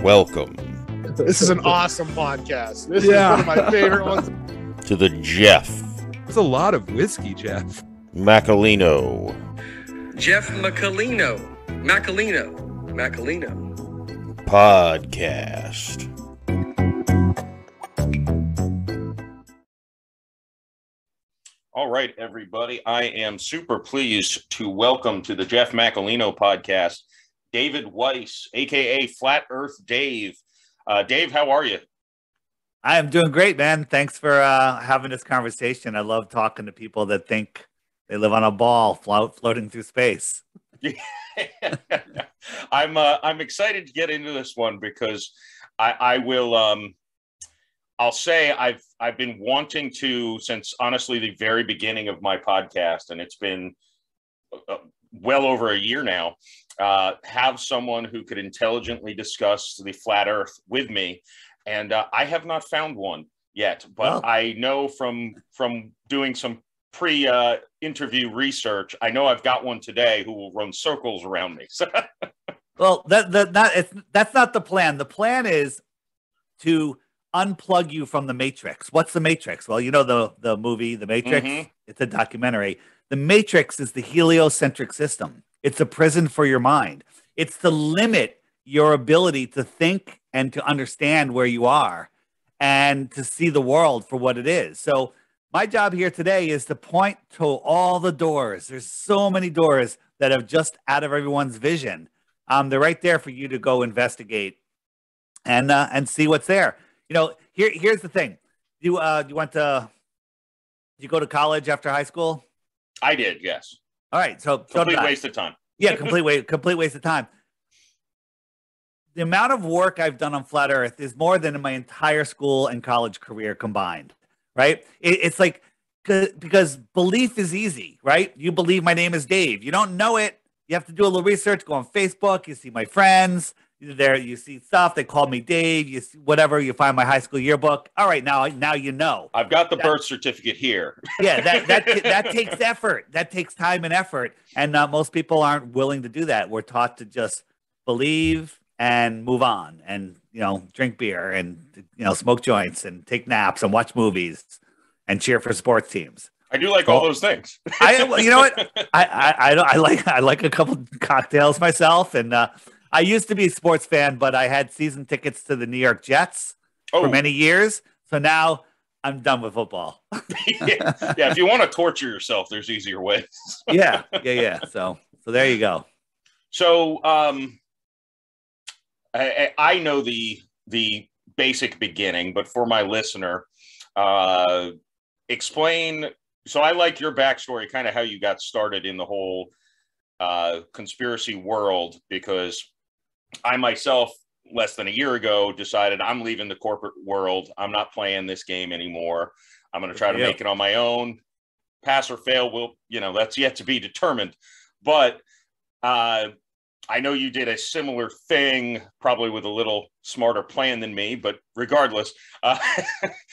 welcome This is an awesome podcast. This is one of my favorite ones. to the Jeff There's a lot of whiskey, Jeff. Macolino Jeff Macolino Podcast. All right, everybody. I am super pleased to welcome to the Jeff Macolino Podcast David Weiss, a.k.a. Flat Earth Dave. Dave, how are you? I am doing great, man. Thanks for having this conversation. I love talking to people that think they live on a ball floating through space. I'm excited to get into this one because I'll say I've been wanting to since honestly the very beginning of my podcast, and it's been well over a year now, have someone who could intelligently discuss the flat earth with me. And I have not found one yet, but I know from doing some pre-interview research, I know I've got one today who will run circles around me. Well, that's not the plan. The plan is to unplug you from the Matrix. What's the Matrix? Well, you know the movie, The Matrix. Mm-hmm. It's a documentary. The Matrix is the heliocentric system. It's a prison for your mind. It's to limit your ability to think and to understand where you are and to see the world for what it is. So my job here today is to point to all the doors. There's so many doors that have just out of everyone's vision. They're right there for you to go investigate and see what's there. You know, here's the thing. You go to college after high school? I did, yes. All right, so complete waste of time. Yeah, complete waste of time. The amount of work I've done on Flat Earth is more than in my entire school and college career combined, right? It's like, because belief is easy, right? You believe my name is Dave. You don't know it. You have to do a little research, go on Facebook, you see my friends, there you see stuff, they call me Dave, you see whatever, you find my high school yearbook. All right, now you know. I've got the birth certificate here. Yeah, that takes effort. That takes time and effort. And most people aren't willing to do that. We're taught to just believe and move on and, drink beer and, smoke joints and take naps and watch movies and cheer for sports teams. I do like all those things. You know what? I like a couple cocktails myself. And I used to be a sports fan, but I had season tickets to the New York Jets for many years. So now I'm done with football. yeah, if you want to torture yourself, there's easier ways. Yeah. So there you go. So I know the basic beginning, but for my listener, explain. So I like your backstory, kind of how you got started in the whole conspiracy world, because I myself, less than a year ago, decided I'm leaving the corporate world. I'm not playing this game anymore. I'm going to try to make it on my own. Pass or fail, that's yet to be determined. But I know you did a similar thing, probably with a little smarter plan than me, but regardless.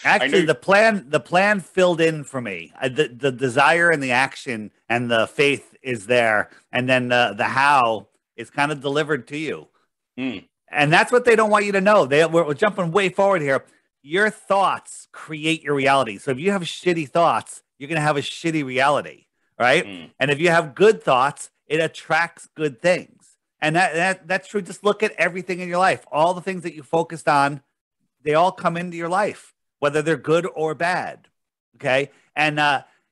Actually, the plan filled in for me. The desire and the action and the faith is there. And then the how is kind of delivered to you. Mm. And that's what they don't want you to know. We're jumping way forward here. Your thoughts create your reality. So if you have shitty thoughts, you're going to have a shitty reality, right? Mm. And if you have good thoughts, it attracts good things. And that's true. Just look at everything in your life. All the things that you focused on, they all come into your life, whether they're good or bad. Okay. And,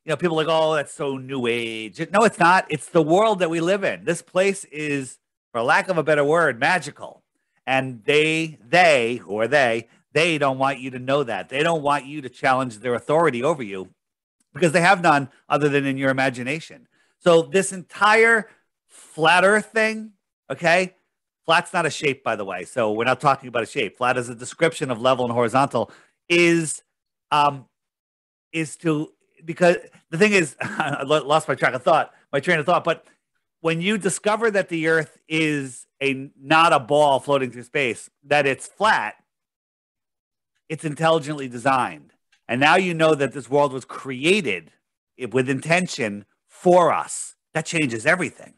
people are like, oh, that's so new age. No, it's not. It's the world that we live in. This place is, for lack of a better word, magical. And they don't want you to know that. They don't want you to challenge their authority over you because they have none other than in your imagination. So this entire flat earth thing, okay? Flat's not a shape, by the way. So we're not talking about a shape. Flat is a description of level and horizontal because the thing is, I lost my train of thought, but when you discover that the earth is not a ball floating through space, that it's flat, it's intelligently designed. And now you know that this world was created with intention for us. That changes everything.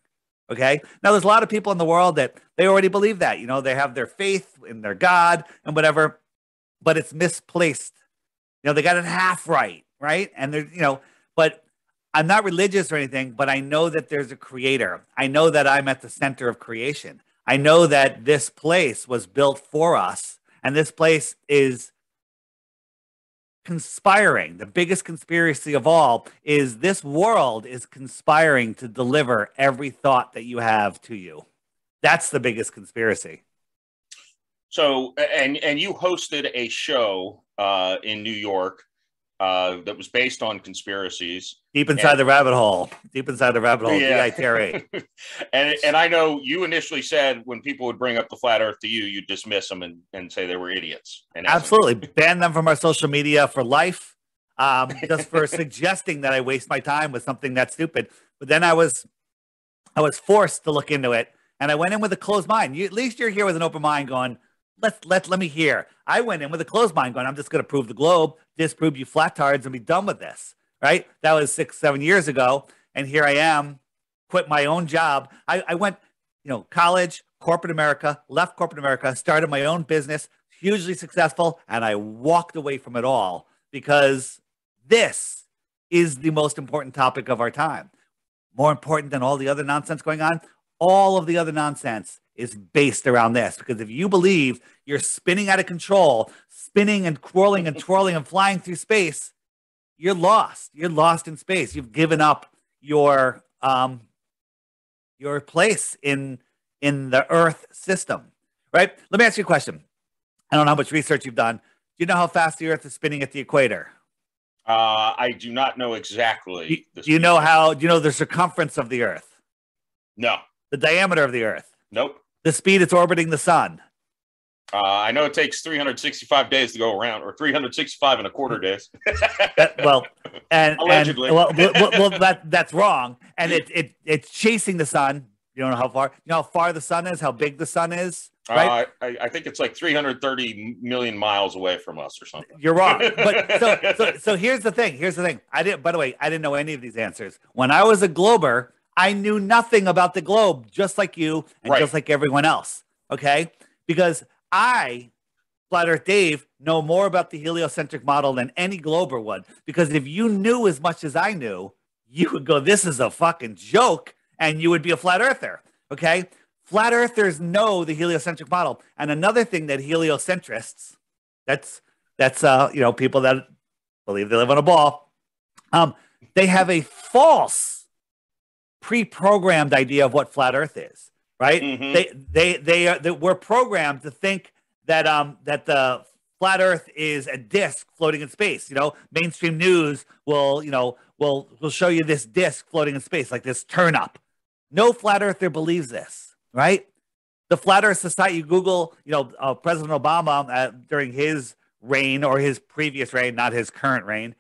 Okay. Now, there's a lot of people in the world that they already believe that, you know, they have their faith in their God and whatever, but it's misplaced. You know, they got it half right. Right. And there's, you know, but I'm not religious or anything, but I know that there's a creator. I know that I'm at the center of creation. I know that this place was built for us, and this place is conspiring. The biggest conspiracy of all is this world is conspiring to deliver every thought that you have to you. That's the biggest conspiracy. So, and you hosted a show in New York that was based on conspiracies. Deep inside the rabbit hole. Deep inside the rabbit hole. Yeah. DITRH. and I know you initially said when people would bring up the flat earth to you, you dismiss them and say they were idiots. Absolutely. Ban them from our social media for life, just for suggesting that I waste my time with something that's stupid. But then I was forced to look into it, and I went in with a closed mind. At least you're here with an open mind going, let me hear. I went in with a closed mind going, I'm just going to prove the globe, disprove you flattards, and be done with this. Right? That was 6-7 years ago. And here I am, quit my own job. I went, you know, college, corporate America, left corporate America, started my own business, hugely successful. And I walked away from it all because this is the most important topic of our time. More important than all the other nonsense going on. All of the other nonsense is based around this, because if you believe you're spinning out of control, spinning and twirling and twirling and flying through space, you're lost. You're lost in space. You've given up your place in the Earth system, right? Let me ask you a question. I don't know how much research you've done. Do you know how fast the Earth is spinning at the equator? I do not know exactly. Do you know the circumference of the Earth? No. The diameter of the Earth? Nope. The speed it's orbiting the sun? I know it takes 365 days to go around, or 365 and a quarter days. Allegedly. That's wrong. And it's chasing the sun. You don't know how far. You know how far the sun is, how big the sun is, right? I think it's like 330 million miles away from us or something. You're wrong. But so here's the thing. By the way, I didn't know any of these answers. When I was a glober, I knew nothing about the globe, just like you and just like everyone else. Okay? Because I, Flat Earth Dave, know more about the heliocentric model than any glober would. Because if you knew as much as I knew, you would go, this is a fucking joke, and you would be a flat earther. Okay? Flat earthers know the heliocentric model. And another thing that heliocentrists, that's people that believe they live on a ball, they have a false pre-programmed idea of what flat Earth is, right? Mm-hmm. We're programmed to think that that the flat Earth is a disc floating in space. You know, mainstream news will show you this disc floating in space, like this turn up. No flat earther believes this, right? The Flat Earth Society. You Google, President Obama during his reign, or his previous reign, not his current reign.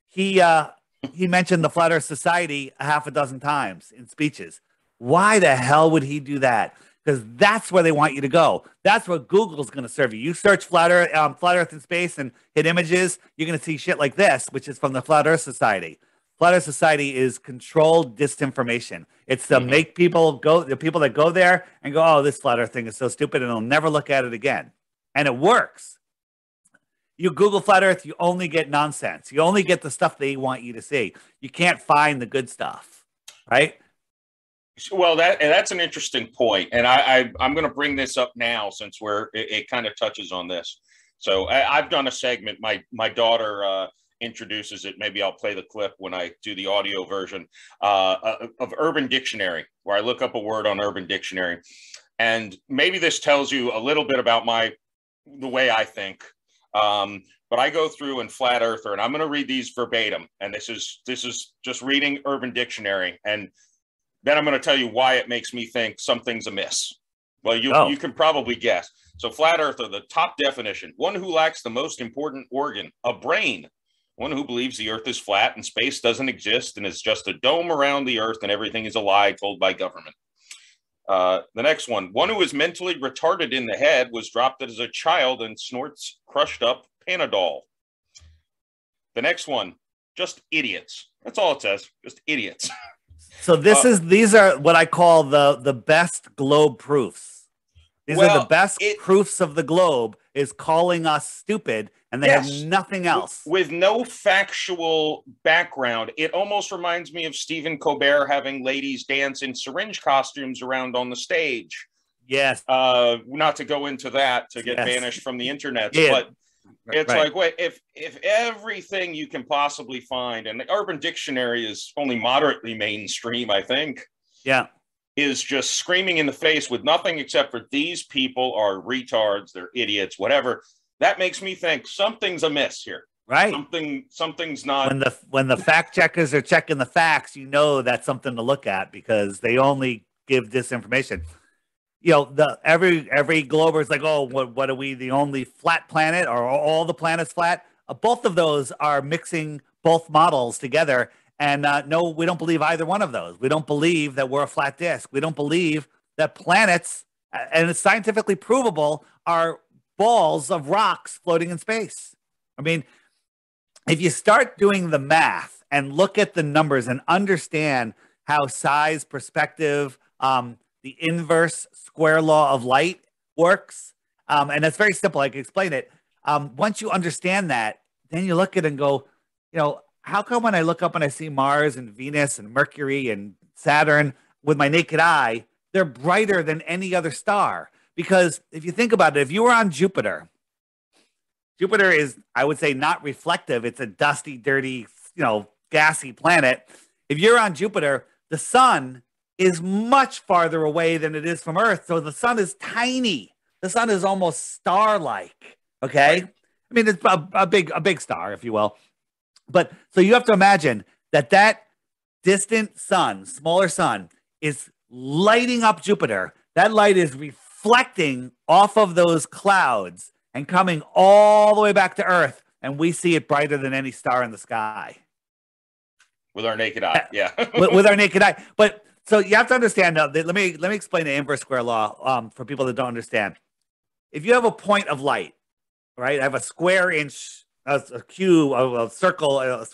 He mentioned the Flat Earth Society a half a dozen times in speeches. Why the hell would he do that? Because that's where they want you to go. That's what Google's going to serve you. You search Flat Earth in space and hit images, you're going to see shit like this, which is from the Flat Earth Society. Flat Earth Society is controlled disinformation. It's to make people go, the people that go there and go, oh, this Flat Earth thing is so stupid, and they'll never look at it again. And it works. You Google Flat Earth, you only get nonsense. You only get the stuff they want you to see. You can't find the good stuff, right? Well, that's an interesting point, and I'm going to bring this up now since it kind of touches on this. So I've done a segment. My daughter introduces it. Maybe I'll play the clip when I do the audio version of Urban Dictionary, where I look up a word on Urban Dictionary, and maybe this tells you a little bit about the way I think. But I go through in Flat Earther, and I'm going to read these verbatim. And this is just reading Urban Dictionary, and then I'm going to tell you why it makes me think something's amiss. Well, you can probably guess. So Flat Earther, the top definition: one who lacks the most important organ, a brain. One who believes the Earth is flat and space doesn't exist and is just a dome around the Earth and everything is a lie told by government. The next one who is mentally retarded in the head, was dropped as a child and snorts crushed up Panadol. The next one, just idiots. That's all it says, just idiots. So these are what I call the best globe proofs. These are the best proofs of the globe is calling us stupid, and they have nothing else. With no factual background, it almost reminds me of Stephen Colbert having ladies dance in syringe costumes around on the stage. Yes. Not to go into that to get banished from the internet, but it's like, wait, if everything you can possibly find, and the Urban Dictionary is only moderately mainstream, I think. Yeah. Is just screaming in the face with nothing except for these people are retards, they're idiots, whatever. That makes me think something's amiss here. Right. Something's not. When the fact checkers are checking the facts, you know that's something to look at because they only give disinformation. You know, every glober is like, oh, what are we, the only flat planet, or are all the planets flat? Both of those are mixing both models together. And no, we don't believe either one of those. We don't believe that we're a flat disk. We don't believe that planets, and it's scientifically provable, are balls of rocks floating in space. I mean, if you start doing the math and look at the numbers and understand how size, perspective, the inverse square law of light works, and it's very simple. I can explain it. Once you understand that, then you look at it and go, you know, how come when I look up and I see Mars and Venus and Mercury and Saturn with my naked eye, they're brighter than any other star? Because if you think about it, if you were on Jupiter is, I would say, not reflective. It's a dusty, dirty, you know, gassy planet. If you're on Jupiter, the sun is much farther away than it is from Earth. So the sun is tiny. The sun is almost star-like. Okay. I mean, it's a big star, if you will. But so you have to imagine that distant sun, smaller sun, is lighting up Jupiter. That light is reflecting off of those clouds and coming all the way back to Earth. And we see it brighter than any star in the sky. With our naked eye. Yeah. with our naked eye. But so you have to understand, let me explain the inverse square law for people that don't understand. If you have a point of light, right? I have a square inch, a cube, a circle, a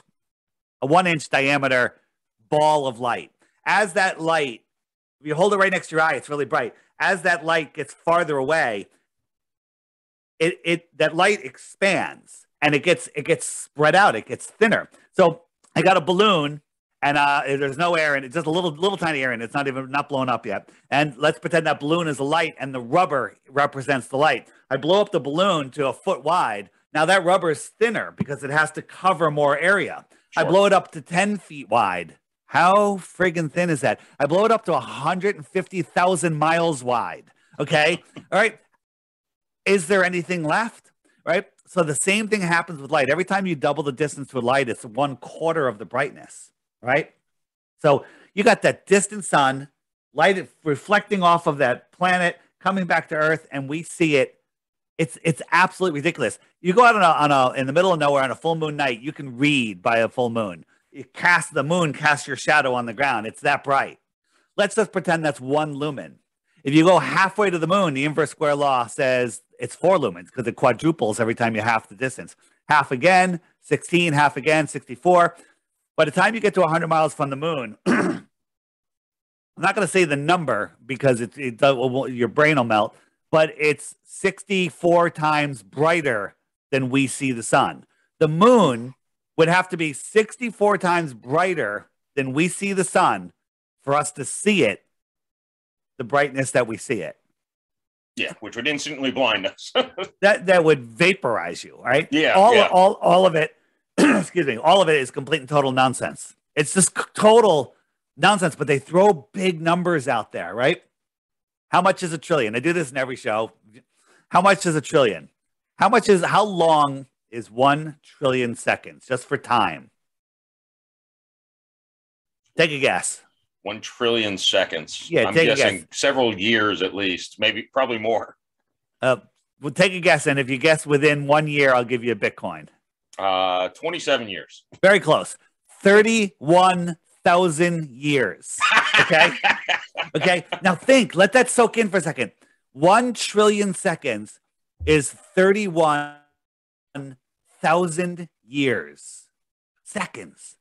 1 inch diameter ball of light. As that light, if you hold it right next to your eye, it's really bright. As that light gets farther away, that light expands and it gets spread out. It gets thinner. So I got a balloon and there's no air in it, just a little tiny air in it. It's not blown up yet. And let's pretend that balloon is a light and the rubber represents the light. I blow up the balloon to a foot wide. Now that rubber is thinner because it has to cover more area. Sure. I blow it up to 10 feet wide. How friggin' thin is that? I blow it up to 150,000 miles wide. Okay. All right. Is there anything left? Right. So the same thing happens with light. Every time you double the distance with light, it's 1/4 of the brightness. Right. So you got that distant sun, light reflecting off of that planet, coming back to Earth, and we see it. It's absolutely ridiculous. You go out in the middle of nowhere on a full moon night, you can read by a full moon. The moon casts your shadow on the ground. It's that bright. Let's just pretend that's 1 lumen. If you go halfway to the moon, the inverse square law says it's 4 lumens because it quadruples every time you half the distance. Half again, 16, half again, 64. By the time you get to 100 miles from the moon, I'm not going to say the number because your brain will melt, but it's 64 times brighter than we see the sun. The moon would have to be 64 times brighter than we see the sun for us to see it, the brightness that we see it. Yeah, which would instantly blind us. that would vaporize you, right? Yeah. All of it, excuse me, all of it is complete and total nonsense. It's just total nonsense, but they throw big numbers out there, right? How much is a trillion? I do this in every show. How much is a trillion? How long is 1 trillion seconds, just for time? Take a guess. 1 trillion seconds. Yeah, I'm guessing several years at least, probably more. We'll take a guess, and if you guess within 1 year, I'll give you a Bitcoin. 27 years. Very close. 31,000 years. Okay? Okay, now let that soak in for a second. 1 trillion seconds is 31,000 years. Seconds.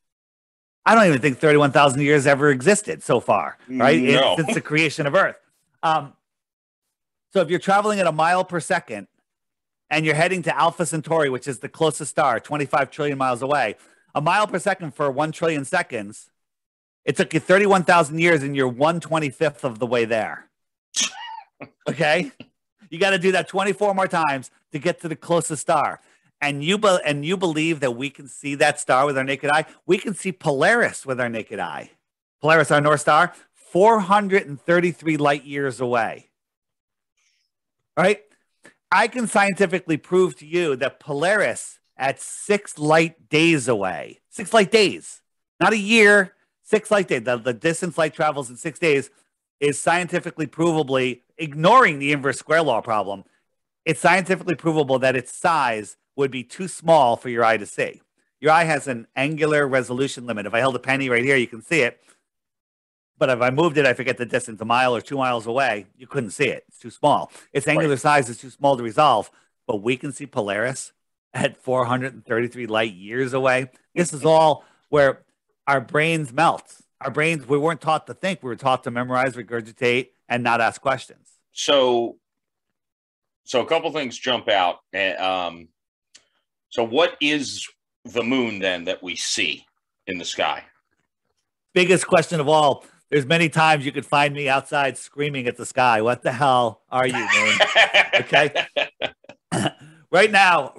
I don't even think 31,000 years ever existed so far, right? No. Since the creation of Earth. So if you're traveling at a mile per second and you're heading to Alpha Centauri, which is the closest star, 25 trillion miles away, a mile per second for 1 trillion seconds, it took you 31,000 years and you're 1/25th of the way there. Okay? You got to do that 24 more times to get to the closest star. And you believe that we can see that star with our naked eye? We can see Polaris with our naked eye. Polaris, our North Star, 433 light years away. Right? I can scientifically prove to you that Polaris at 6 light days away, 6 light days, not a year, 6 light days, the distance light travels in 6 days is scientifically provably, ignoring the inverse square law problem, it's scientifically provable that its size would be too small for your eye to see. Your eye has an angular resolution limit. If I held a penny right here, you can see it. But if I moved it, I forget the distance, a mile or 2 miles away, you couldn't see it. It's too small. Its angular size is too small to resolve. But we can see Polaris at 433 light years away. This is all where our brains melt. Our brains, we weren't taught to think. We were taught to memorize, regurgitate, and not ask questions. So a couple things jump out. So what is the moon then that we see in the sky? Biggest question of all. There's many times you could find me outside screaming at the sky. What the hell are you, moon? Okay. Right now,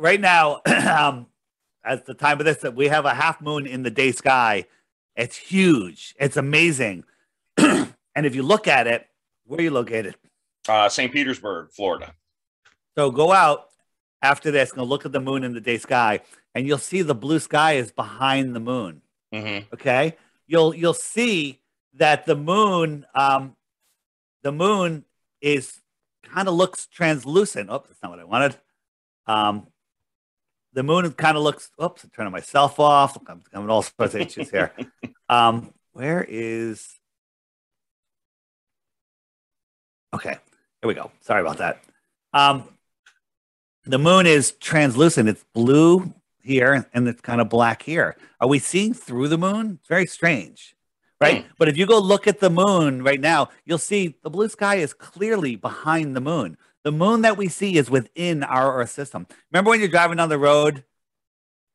at the time of this, that we have a half moon in the day sky. It's huge. It's amazing. And if you look at it, where are you located? St. Petersburg, Florida. So go out after this and look at the moon in the day sky, and you'll see the blue sky is behind the moon. Mm-hmm. Okay. You'll see that the moon is kind of looks translucent. Oh, that's not what I wanted. The moon kind of looks, oops, I'm turning myself off. I'm coming all sorts of issues here. Where is, okay, here we go. Sorry about that. The moon is translucent. It's blue here and it's kind of black here. Are we seeing through the moon? It's very strange, right? But if you go look at the moon right now, you'll see the blue sky is clearly behind the moon. The moon that we see is within our Earth system. Remember when you're driving down the road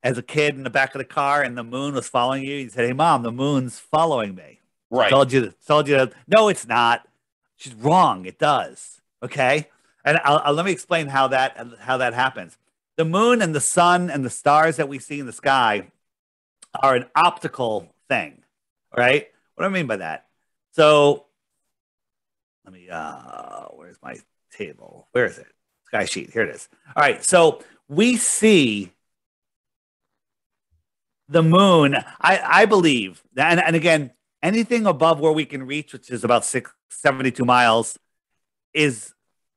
as a kid in the back of the car and the moon was following you? You said, "Hey, Mom, the moon's following me." Right. Told you that. No, it's not. She's wrong. It does. Okay. And let me explain how that happens. The moon and the sun and the stars that we see in the sky are an optical thing, right? What do I mean by that? So let me, where's my table? Where is it? Sky sheet. Here it is. All right. So we see the moon, I believe, and again, anything above where we can reach, which is about 672 miles, is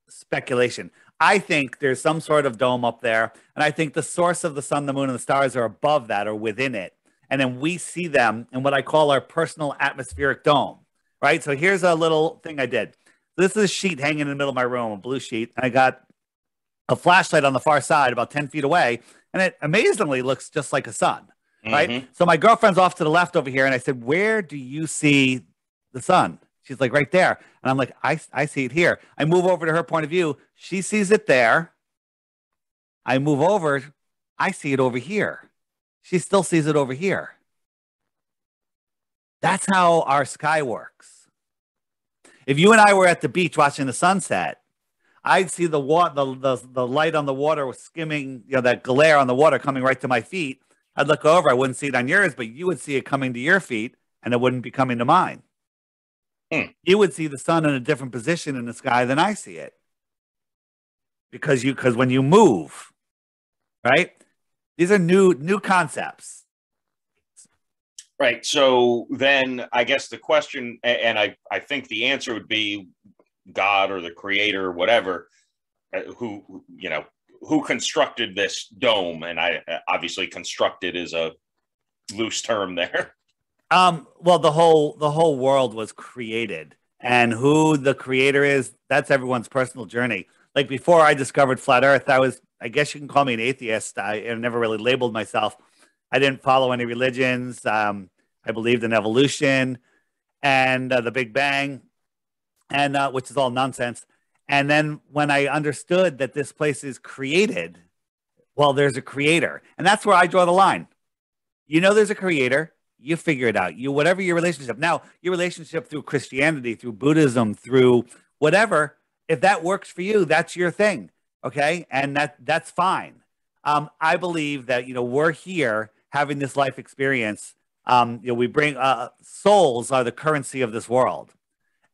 speculation. I think there's some sort of dome up there, and I think the source of the sun, the moon, and the stars are above that or within it. And then we see them in what I call our personal atmospheric dome, right? So here's a little thing I did. This is a sheet hanging in the middle of my room, a blue sheet. And I got a flashlight on the far side about 10 feet away, and it amazingly looks just like a sun, right? Mm-hmm. So my girlfriend's off to the left over here, and I said, "Where do you see the sun?" She's like, "Right there." And I'm like, I see it here. I move over to her point of view. She sees it there. I move over. I see it over here. She still sees it over here. That's how our sky works. If you and I were at the beach watching the sunset, I'd see the light on the water skimming, that glare on the water coming right to my feet. I'd look over. I wouldn't see it on yours, but you would see it coming to your feet, and it wouldn't be coming to mine. You would see the sun in a different position in the sky than I see it. Because when you move, right? These are new concepts. Right. So then I guess the question, and I think the answer would be God or the creator, whatever, who constructed this dome. And I obviously constructed is a loose term there. Well, the whole world was created, and who the creator is, that's everyone's personal journey. Like before I discovered flat Earth, I guess you can call me an atheist. I never really labeled myself. I didn't follow any religions. I believed in evolution and the Big Bang, and which is all nonsense. And then when I understood that this place is created, well, there's a creator. And that's where I draw the line. You know, there's a creator. You figure it out. You, whatever your relationship. Now, your relationship through Christianity, through Buddhism, through whatever, if that works for you, that's your thing. Okay. And that's fine. I believe that, you know, we're here having this life experience. You know, we bring souls are the currency of this world.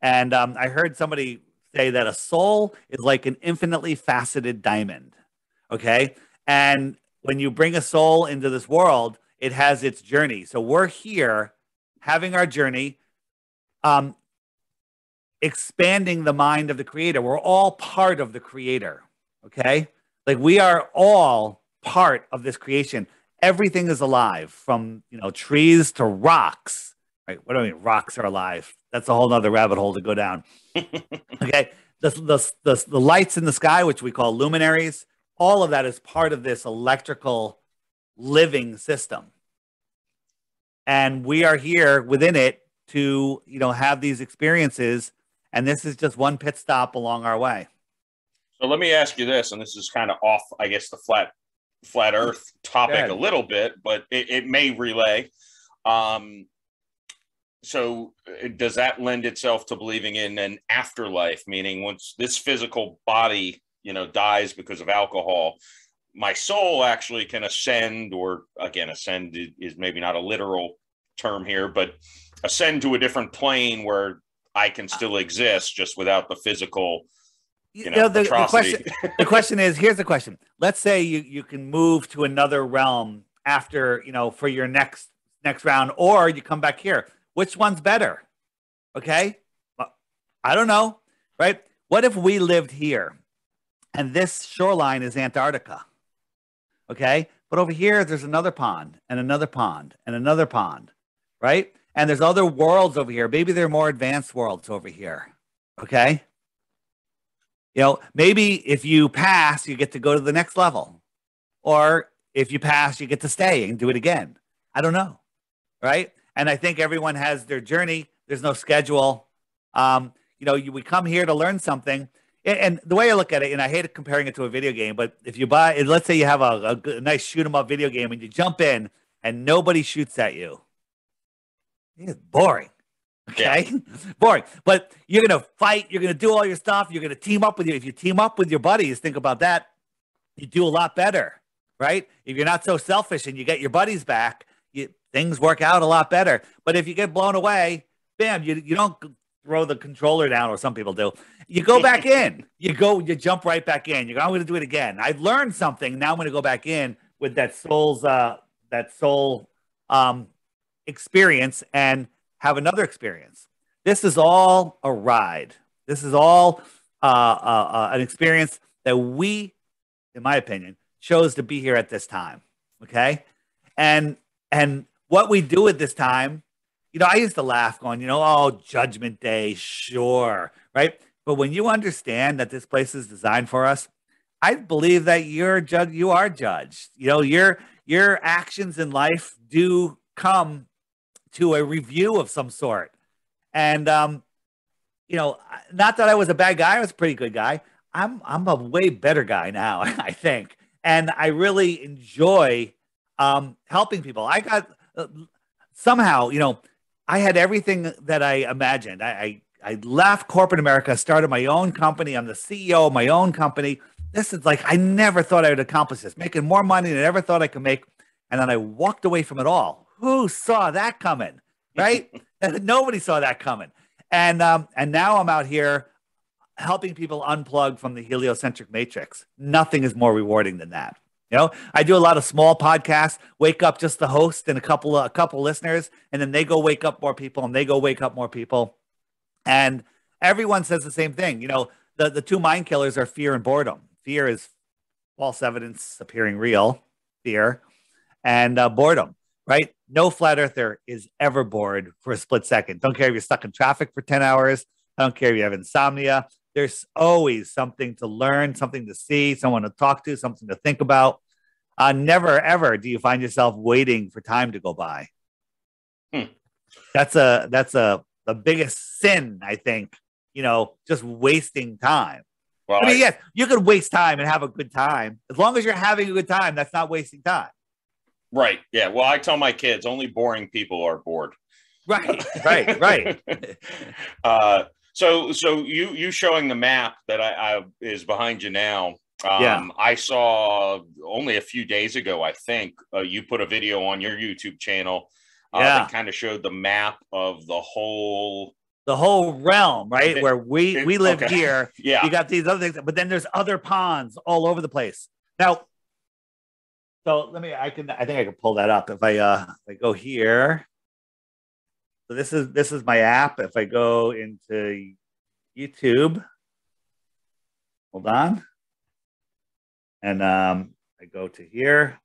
And I heard somebody say that a soul is like an infinitely faceted diamond. Okay. And when you bring a soul into this world, it has its journey. So we're here having our journey, expanding the mind of the creator. We're all part of the creator. Okay. Like we are all part of this creation. Everything is alive, from, you know, trees to rocks, right? What do I mean? Rocks are alive. That's a whole nother rabbit hole to go down. Okay. The lights in the sky, which we call luminaries, all of that is part of this electrical living system. And we are here within it to, you know, have these experiences. And this is just one pit stop along our way. So let me ask you this, and this is kind of off, I guess, the flat earth topic a little bit, but it may relay. So does that lend itself to believing in an afterlife, meaning once this physical body, you know, dies because of alcohol, my soul actually can ascend, or again, ascend is maybe not a literal term here, but ascend to a different plane where I can still exist just without the physical, you know, the question is, here's the question. Let's say you can move to another realm after, you know, for your next round, or you come back here. Which one's better? Okay. Well, I don't know. Right. What if we lived here and this shoreline is Antarctica? Okay. But over here, there's another pond and another pond and another pond. Right. And there's other worlds over here. Maybe they're more advanced worlds over here. Okay. You know, maybe if you pass, you get to go to the next level. Or if you pass, you get to stay and do it again. I don't know. Right. And I think everyone has their journey. There's no schedule. You know, we come here to learn something. And the way I look at it, and I hate comparing it to a video game, but if you buy, let's say you have a nice shoot 'em up video game and you jump in and nobody shoots at you. It's boring. Okay. Yeah. Boring. But you're going to fight. You're going to do all your stuff. You're going to team up with you. If you team up with your buddies, think about that. You do a lot better, right? If you're not so selfish and you get your buddies back, things work out a lot better. But if you get blown away, bam, you don't throw the controller down, or some people do. You go back in. You jump right back in. You go, I'm going to do it again. I've learned something. Now I'm going to go back in with that soul experience and have another experience. This is all a ride. This is all an experience that we, in my opinion, chose to be here at this time. Okay. And what we do at this time, you know, I used to laugh going, you know, oh, Judgment Day, sure, right? But when you understand that this place is designed for us, I believe that you are judged. You know, your actions in life do come to a review of some sort. And, you know, not that I was a bad guy, I was a pretty good guy. I'm a way better guy now, I think. And I really enjoy helping people. I got somehow, you know, I had everything that I imagined. I left corporate America, started my own company. I'm the CEO of my own company. This is like, I never thought I would accomplish this, making more money than I ever thought I could make. And then I walked away from it all. Who saw that coming? Right? Nobody saw that coming. And now I'm out here helping people unplug from the heliocentric matrix. Nothing is more rewarding than that. You know, I do a lot of small podcasts, wake up just the host and a couple listeners, and then they go wake up more people, and they go wake up more people. And everyone says the same thing. You know, the two mind killers are fear and boredom. Fear is false evidence appearing real, fear, and boredom, right? No flat earther is ever bored for a split second. Don't care if you're stuck in traffic for 10 hours. I don't care if you have insomnia. There's always something to learn, something to see, someone to talk to, something to think about. Never, ever do you find yourself waiting for time to go by. That's the biggest sin, I think, just wasting time. Well, I mean, yes, you could waste time and have a good time. As long as you're having a good time, that's not wasting time. Right. Yeah. Well, I tell my kids only boring people are bored. Right. So you showing the map that I is behind you now. Yeah. I saw only a few days ago, I think, you put a video on your YouTube channel that kind of showed the map of the whole realm, right? Where we live here. Yeah. You got these other things, but then there's other ponds all over the place. Now, so I think I can pull that up if I go here. So this is my app. If I go into YouTube, hold on. And I go to here.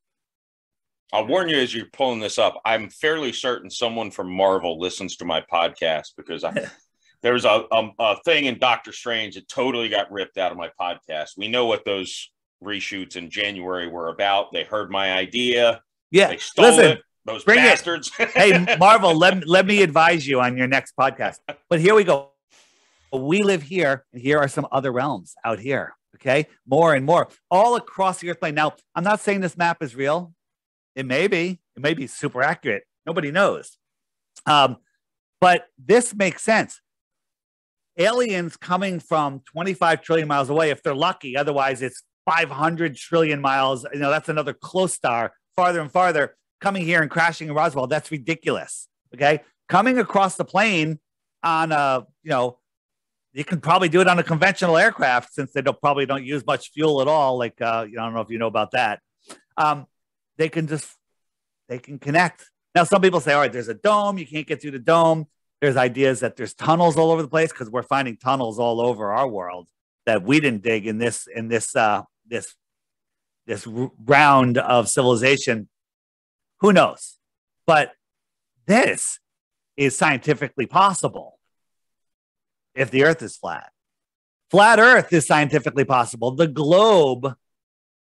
I'll warn you as you're pulling this up. I'm fairly certain someone from Marvel listens to my podcast because there's a thing in Doctor Strange that totally got ripped out of my podcast. We know what those reshoots in January were about. They heard my idea. Yeah, they stole it. Those bastards. Hey, Marvel, let me advise you on your next podcast. But here we go. We live here, and here are some other realms out here. Okay, more and more all across the Earth plane. Now, I'm not saying this map is real. It may be super accurate. Nobody knows. But this makes sense. Aliens coming from 25 trillion miles away, if they're lucky. Otherwise, it's 500 trillion miles. That's another close star, farther and farther, coming here and crashing in Roswell. That's ridiculous. Okay, coming across the plane on you can probably do it on a conventional aircraft since they probably don't use much fuel at all. Like I don't know if you know about that. They can connect. Now, some people say, all right, there's a dome. You can't get through the dome. There's ideas that there's tunnels all over the place because we're finding tunnels all over our world that we didn't dig in this round of civilization. Who knows? But this is scientifically possible if the Earth is flat. Flat Earth is scientifically possible. The globe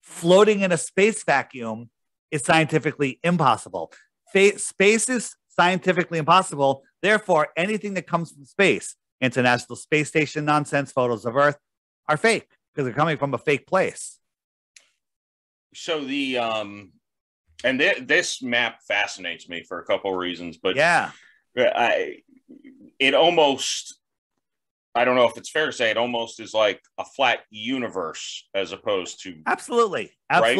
floating in a space vacuum is scientifically impossible. Space is scientifically impossible. Therefore, anything that comes from space, International Space Station nonsense, photos of Earth, are fake because they're coming from a fake place. So this map fascinates me for a couple of reasons, but yeah, it almost, I don't know if it's fair to say, it almost is like a flat universe as opposed to absolutely. Right?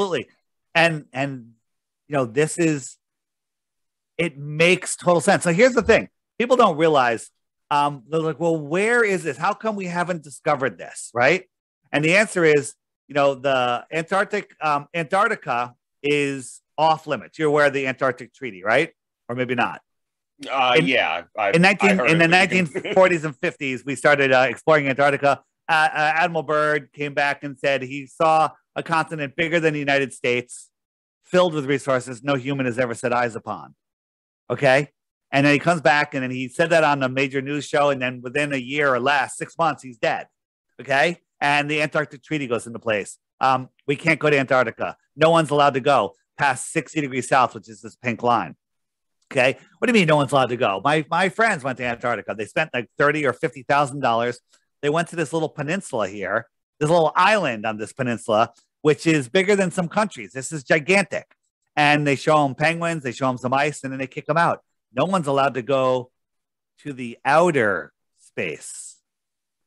And it makes total sense. So here's the thing: people don't realize. They're like, well, where is this? How come we haven't discovered this? Right? And the answer is, the Antarctica is off limits. You're aware of the Antarctic Treaty, right? Or maybe not. In the 1940s and 50s, we started exploring Antarctica. Admiral Byrd came back and said he saw a continent bigger than the United States, filled with resources no human has ever set eyes upon. Okay? And then he comes back and then he said that on a major news show, and then within a year or less, 6 months, he's dead. Okay? And the Antarctic Treaty goes into place. We can't go to Antarctica. No one's allowed to go past 60 degrees south, which is this pink line. Okay. What do you mean no one's allowed to go? My friends went to Antarctica. They spent like $30,000 or $50,000. They went to this little peninsula here, this little island on this peninsula, which is bigger than some countries. This is gigantic. And they show them penguins, they show them some ice, and then they kick them out. No one's allowed to go to the outer space.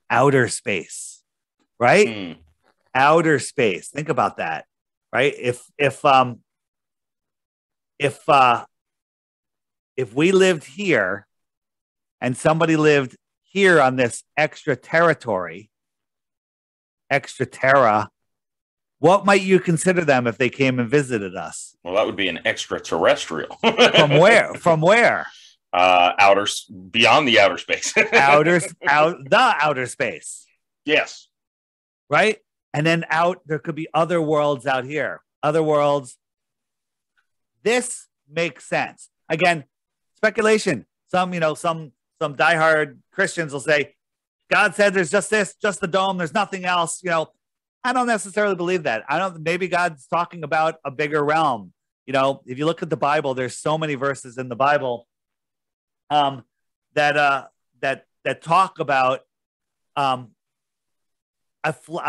Outer space, right? Outer space. Think about that, right? If we lived here and somebody lived here on this extra territory, extra terra, what might you consider them if they came and visited us? Well, that would be an extraterrestrial. From where? From where? Beyond the outer space. The outer space. Yes. Right? And then there could be other worlds out here. Other worlds. This makes sense. Again, speculation. Some diehard Christians will say, God said there's just this, just the dome. There's nothing else. I don't necessarily believe that. Maybe God's talking about a bigger realm. If you look at the Bible, there's so many verses in the Bible that talk about a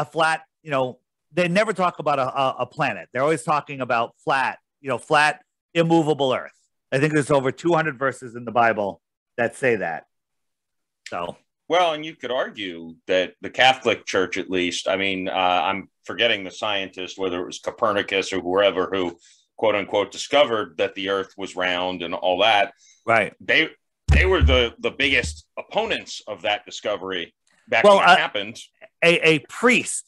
flat. They never talk about a planet. They're always talking about flat, immovable Earth. I think there's over 200 verses in the Bible that say that. So. Well, and you could argue that the Catholic Church, at least, I'm forgetting the scientist, whether it was Copernicus or whoever who, quote unquote, discovered that the Earth was round and all that. Right. They were the biggest opponents of that discovery back when it happened. A priest,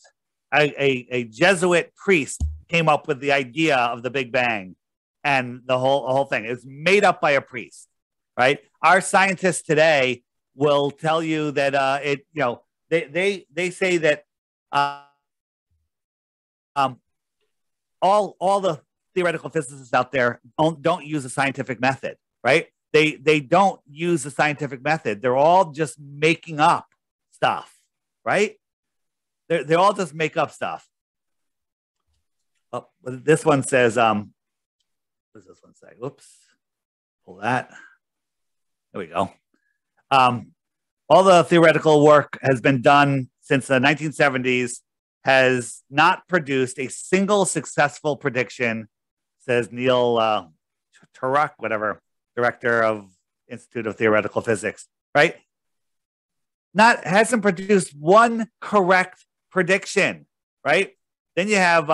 a Jesuit priest, came up with the idea of the Big Bang, and the whole thing is made up by a priest, right? Our scientists today will tell you that they say that all the theoretical physicists out there don't use a scientific method, right? They don't use the scientific method. They're all just making up stuff, right? They all just make up stuff. Oh, this one says, what does this one say? Whoops. Pull that. There we go. All the theoretical work has been done since the 1970s, has not produced a single successful prediction, says Neil DITRH, whatever, director of Institute of Theoretical Physics, right? Hasn't produced one correct prediction, right? Then you have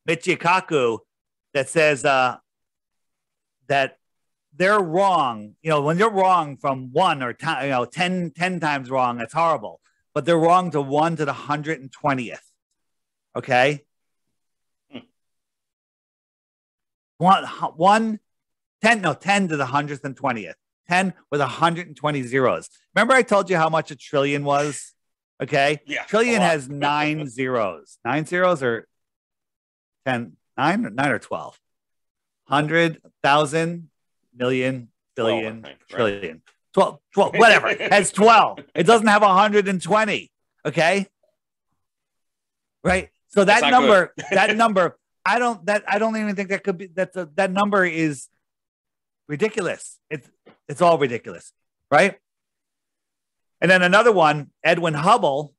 Michio Kaku that says that they're wrong. When you're wrong from 1 or 10 times wrong, that's horrible. But they're wrong to 1 to the 120th. Okay? 10 to the 120th. 10 with 120 zeros. Remember I told you how much a trillion was? Okay? Yeah. Trillion has 9 zeros. 9 zeros or 10? 9 or 12? 100,000, million, billion, 12, I think, trillion. 12, whatever. It has 12. It doesn't have 120. Okay? Right? So that number, I don't even think that could be, that number is ridiculous. It's all ridiculous. Right? And then another one, Edwin Hubble,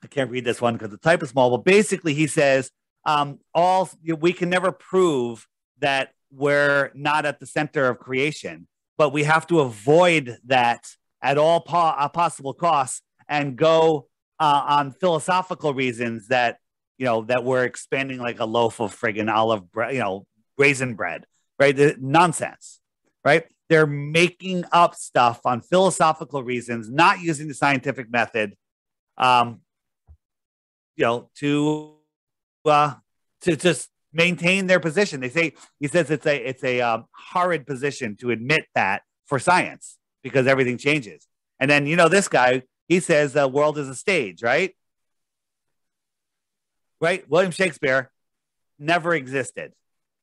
I can't read this one because the type is small, but basically he says, we can never prove that we're not at the center of creation, but we have to avoid that at all possible costs and go on philosophical reasons that we're expanding like a loaf of friggin' olive bread, raisin bread, right? Nonsense, right? They're making up stuff on philosophical reasons, not using the scientific method, to just maintain their position. He says it's a horrid position to admit that for science because everything changes. And then, this guy, he says the world is a stage, right? Right? William Shakespeare never existed.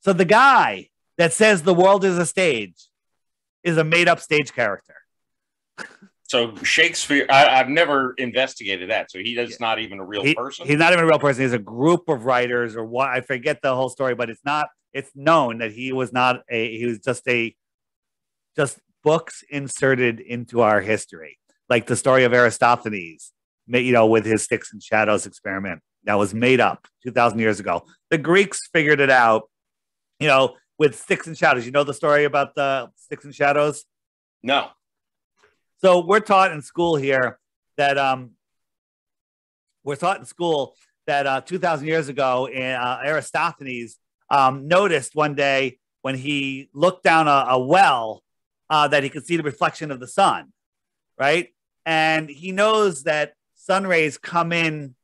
So the guy that says the world is a stage is a made up stage character. So Shakespeare, I've never investigated that. So he is not even a real person. He's not even a real person. He's a group of writers, or what? I forget the whole story, but it's known that he was just books inserted into our history, like the story of Aristophanes, with his sticks and shadows experiment that was made up 2,000 years ago. The Greeks figured it out, with sticks and shadows. You know the story about the sticks and shadows? No. So we're taught in school here that 2,000 years ago, Aristophanes noticed one day when he looked down a well that he could see the reflection of the sun, right? And he knows that sun rays come in.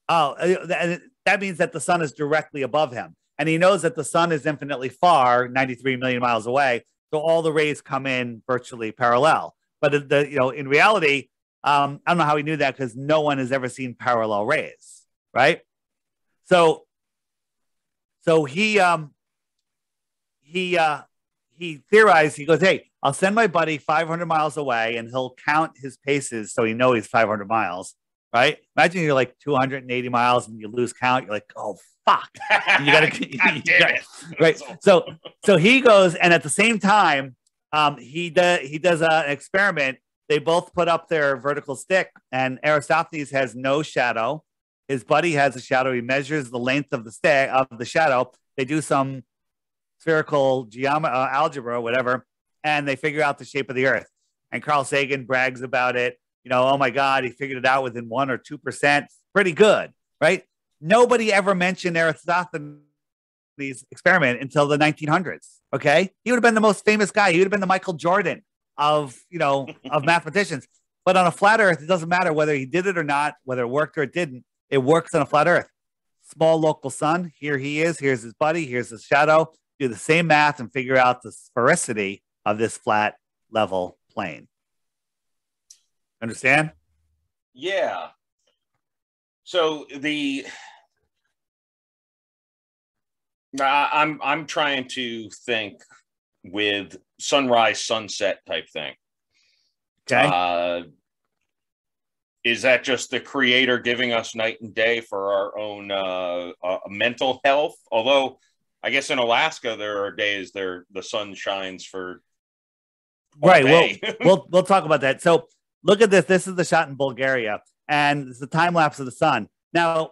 That means that the sun is directly above him. And he knows that the sun is infinitely far, 93 million miles away. So all the rays come in virtually parallel. But in reality, I don't know how he knew that because no one has ever seen parallel rays, right? So he theorized. He goes, "Hey, I'll send my buddy 500 miles away, and he'll count his paces so he knows he's 500 miles." Right? Imagine you're like 280 miles and you lose count. You're like, "Oh fuck!" And you gotta, God damn it. right? So he goes, and at the same time, He does an experiment. They both put up their vertical stick, and Aristophanes has no shadow. His buddy has a shadow. He measures the length of the stick of the shadow. They do some spherical algebra or whatever, and they figure out the shape of the Earth. And Carl Sagan brags about it. Oh my God, he figured it out within 1 or 2%. Pretty good, right? Nobody ever mentioned Aristophanes' experiment until the 1900s. Okay, he would have been the most famous guy. He would have been the Michael Jordan of mathematicians. But on a flat Earth, it doesn't matter whether he did it or not, whether it worked or it didn't. It works on a flat Earth. Small local sun. Here he is. Here's his buddy. Here's his shadow. Do the same math and figure out the sphericity of this flat level plane. Understand? Yeah. So I'm trying to think with sunrise, sunset type thing. Okay. Is that just the creator giving us night and day for our own mental health? Although I guess in Alaska, there are days the sun shines for. Right. We'll talk about that. So look at this. This is the shot in Bulgaria, and it's the time lapse of the sun. Now,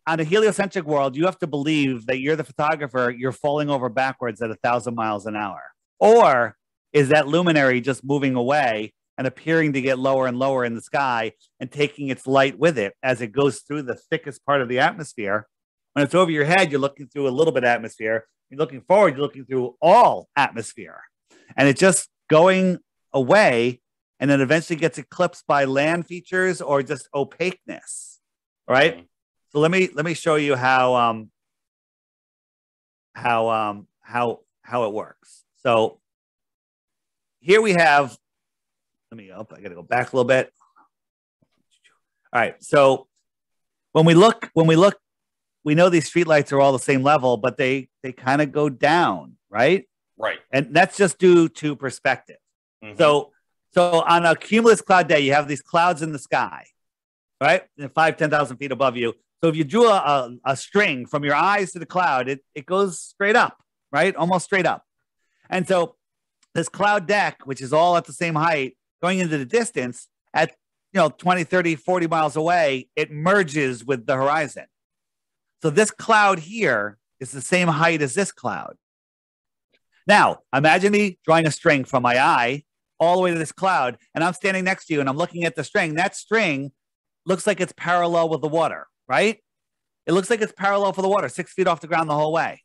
on a heliocentric world, you have to believe that you're the photographer. You're falling over backwards at 1,000 miles an hour. Or is that luminary just moving away and appearing to get lower and lower in the sky and taking its light with it as it goes through the thickest part of the atmosphere? When it's over your head, you're looking through a little bit of atmosphere. You're looking forward, you're looking through all atmosphere. And it's just going away and then eventually gets eclipsed by land features or just opaqueness. All right. So let me show you how it works. So here we have, I got to go back a little bit. All right. So when we look, we know these streetlights are all the same level, but they kind of go down, right? Right. And that's just due to perspective. Mm-hmm. So on a cumulus cloud day, you have these clouds in the sky, right? 5,000-10,000 feet above you. So if you drew a string from your eyes to the cloud, it goes straight up, right? Almost straight up. And so this cloud deck, which is all at the same height, going into the distance at 20, 30, 40 miles away, it merges with the horizon. So this cloud here is the same height as this cloud. Now, imagine me drawing a string from my eye all the way to this cloud, and I'm standing next to you and I'm looking at the string. That string looks like it's parallel with the water, right? It looks like it's parallel for the water, 6 feet off the ground the whole way,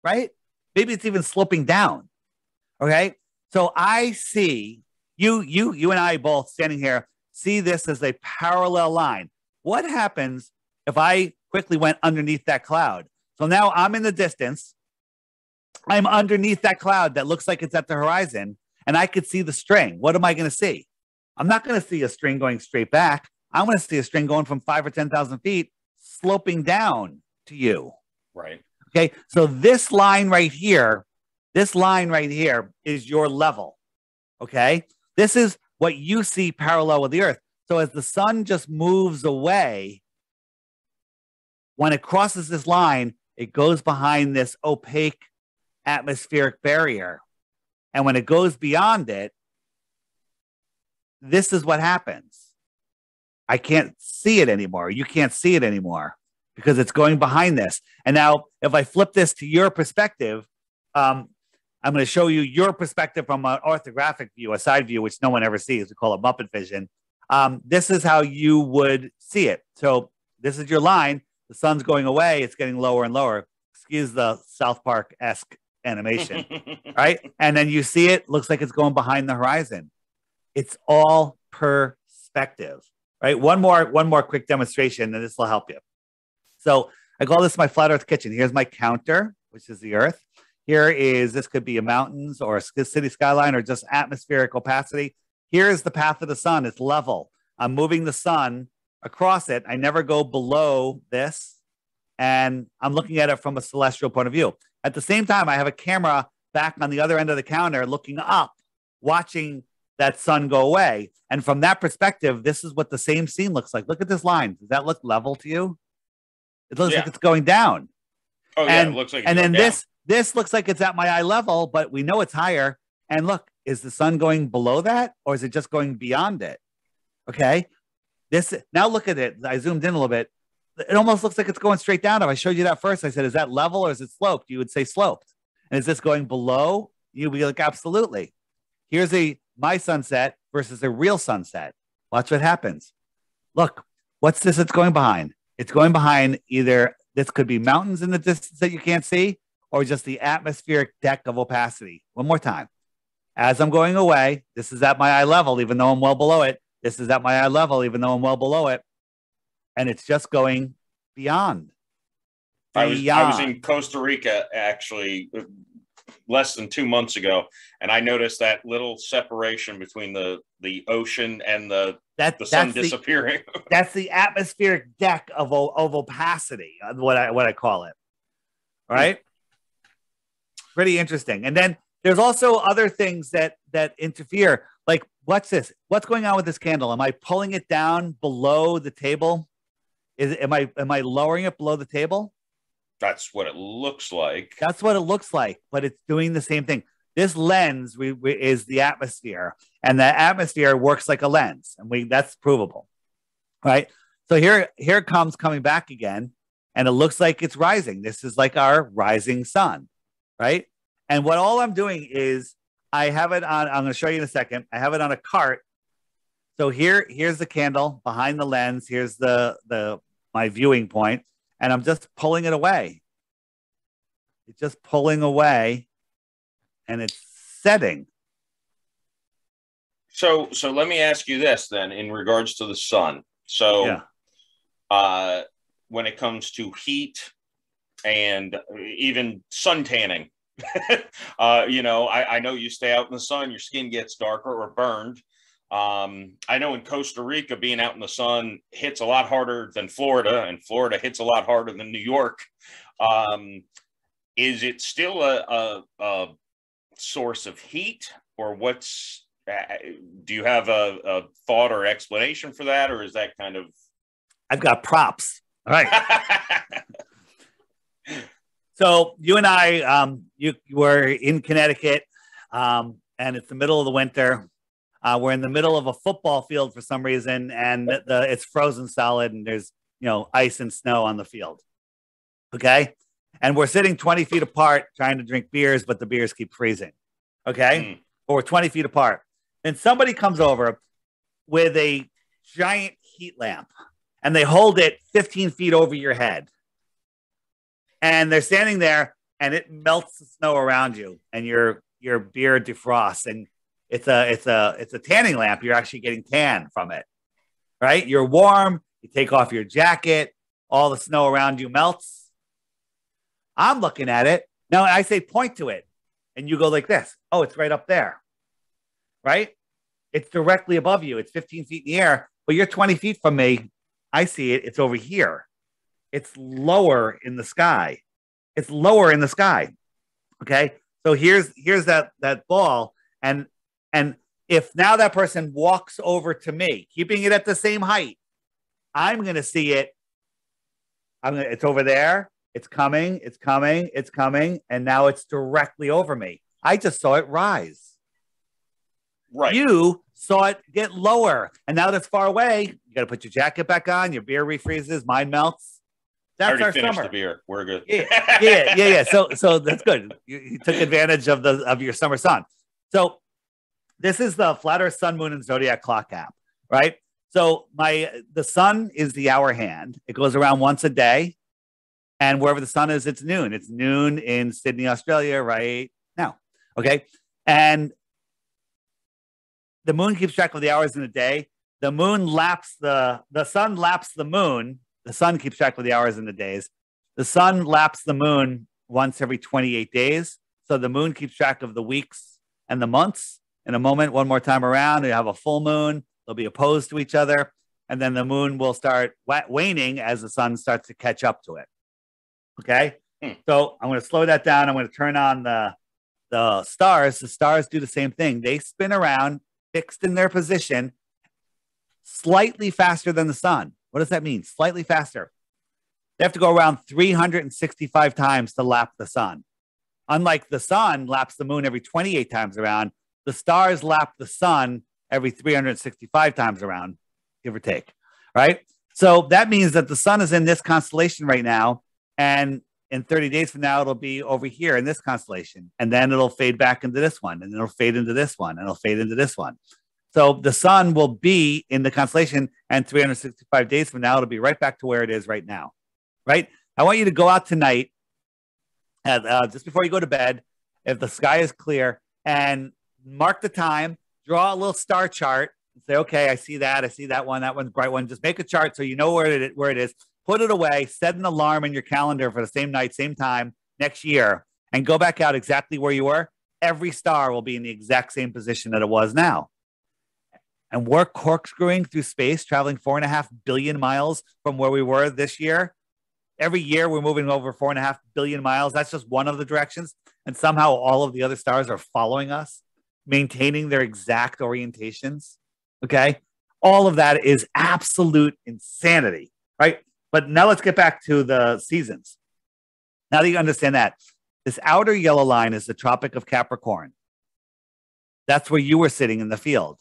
right? Maybe it's even sloping down, okay? So I see you and I both standing here, see this as a parallel line. What happens if I quickly went underneath that cloud? So now I'm in the distance. I'm underneath that cloud that looks like it's at the horizon, and I could see the string. What am I going to see? I'm not going to see a string going straight back. I'm going to see a string going from 5,000 or 10,000 feet sloping down to you. Right. Okay. So this line right here is your level. Okay. This is what you see parallel with the Earth. So as the sun just moves away, when it crosses this line, it goes behind this opaque atmospheric barrier. And when it goes beyond it, this is what happens. I can't see it anymore. You can't see it anymore because it's going behind this. And now if I flip this to your perspective, I'm going to show you your perspective from an orthographic view, a side view, which no one ever sees. We call it Muppet vision. This is how you would see it. So this is your line. The sun's going away. It's getting lower and lower. Excuse the South Park-esque animation, right? And then you see it, looks like it's going behind the horizon. It's all perspective, right? One more quick demonstration, and this will help you. So I call this my flat Earth kitchen. Here's my counter, which is the Earth. This could be a mountains or a city skyline or just atmospheric opacity. Here's the path of the sun. It's level. I'm moving the sun across it. I never go below this, and I'm looking at it from a celestial point of view. At the same time, I have a camera back on the other end of the counter looking up, watching that sun go away. And from that perspective, this is what the same scene looks like. Look at this line. Does that look level to you? It looks like it's going down. Oh, yeah, it looks like it's and then down. this looks like it's at my eye level, but we know it's higher. And look, is the sun going below that, or is it just going beyond it? Okay. Now look at it. I zoomed in a little bit. It almost looks like it's going straight down. If I showed you that first, I said, is that level or is it sloped? You would say sloped. And is this going below? You'd be like, absolutely. Here's my sunset versus a real sunset. Watch what happens. Look, what's this it's going behind? It's going behind either this could be mountains in the distance that you can't see, or just the atmospheric deck of opacity. One more time. As I'm going away, this is at my eye level, even though I'm well below it. This is at my eye level, even though I'm well below it. And it's just going beyond. I was in Costa Rica actually less than 2 months ago, and I noticed that little separation between the ocean and the sun disappearing. That's the atmospheric deck of opacity, what I call it. Right? Pretty interesting. And then there's also other things that interfere. Like, what's this? What's going on with this candle? Am I pulling it down below the table? Am I lowering it below the table? That's what it looks like. That's what it looks like, but it's doing the same thing. This lens is the atmosphere, and the atmosphere works like a lens, and that's provable, right? So here it comes coming back again, and it looks like it's rising. This is like our rising sun, right? And what all I'm doing is I have it on. I'm going to show you in a second. I have it on a cart. So here's the candle behind the lens. Here's my viewing point. And I'm just pulling it away. It's just pulling away, and it's setting. So let me ask you this then, in regards to the sun. So, when it comes to heat and even sun tanning, I know you stay out in the sun, your skin gets darker or burned. I know in Costa Rica, being out in the sun hits a lot harder than Florida, and Florida hits a lot harder than New York. Is it still a source of heat, or do you have a thought or explanation for that? Or is that kind of... I've got props. All right. So you and I, you were in Connecticut, and it's the middle of the winter. We're in the middle of a football field for some reason, and it's frozen solid, and there's ice and snow on the field. Okay, and we're sitting 20 feet apart trying to drink beers, but the beers keep freezing. Okay, but we're 20 feet apart. And somebody comes over with a giant heat lamp, and they hold it 15 feet over your head, and they're standing there, and it melts the snow around you, and your beer defrosts, and it's a tanning lamp. You're actually getting tan from it, right? You're warm. You take off your jacket. All the snow around you melts. I'm looking at it. Now I say point to it, and you go like this. Oh, it's right up there, right? It's directly above you. It's 15 feet in the air, but you're 20 feet from me. I see it. It's over here. It's lower in the sky. It's lower in the sky. Okay. So here's that ball. And if now that person walks over to me, keeping it at the same height, I'm going to see it. It's over there. It's coming. It's coming. It's coming. And now it's directly over me. I just saw it rise. Right. You saw it get lower. And now that's far away. You got to put your jacket back on. Your beer refreezes. Mine melts. That's our finished summer. The beer. We're good. Yeah. So that's good. You took advantage of your summer sun. So this is the Flat Earth Sun, Moon, and Zodiac clock app, right? So the sun is the hour hand. It goes around once a day, and wherever the sun is, it's noon. It's noon in Sydney, Australia, right now. Okay, and the moon keeps track of the hours in a day. The moon laps the sun laps the moon. The sun keeps track of the hours in the days. The sun laps the moon once every 28 days. So the moon keeps track of the weeks and the months. In a moment, one more time around, you have a full moon. They'll be opposed to each other. And then the moon will start waning as the sun starts to catch up to it. Okay? So I'm going to slow that down. I'm going to turn on the stars. The stars do the same thing. They spin around, fixed in their position, slightly faster than the sun. What does that mean? Slightly faster. They have to go around 365 times to lap the sun. Unlike the sun laps the moon every 28 times around, the stars lap the sun every 365 times around, give or take, right? So that means that the sun is in this constellation right now, and in 30 days from now, it'll be over here in this constellation, and then it'll fade back into this one, and it'll fade into this one, and it'll fade into this one. So the sun will be in the constellation, and 365 days from now, it'll be right back to where it is right now, right? I want you to go out tonight, just before you go to bed, if the sky is clear, and mark the time, draw a little star chart, and say, okay, I see that one, that one's bright one. Just make a chart so you know where it is. Put it away, set an alarm in your calendar for the same night, same time next year, and go back out exactly where you were. Every star will be in the exact same position that it was now. And we're corkscrewing through space, traveling 4.5 billion miles from where we were this year. Every year, we're moving over 4.5 billion miles. That's just one of the directions. And somehow all of the other stars are following us, maintaining their exact orientations. Okay? All of that is absolute insanity, right? But now let's get back to the seasons. Now that you understand that, this outer yellow line is the Tropic of Capricorn. That's where you were sitting in the field.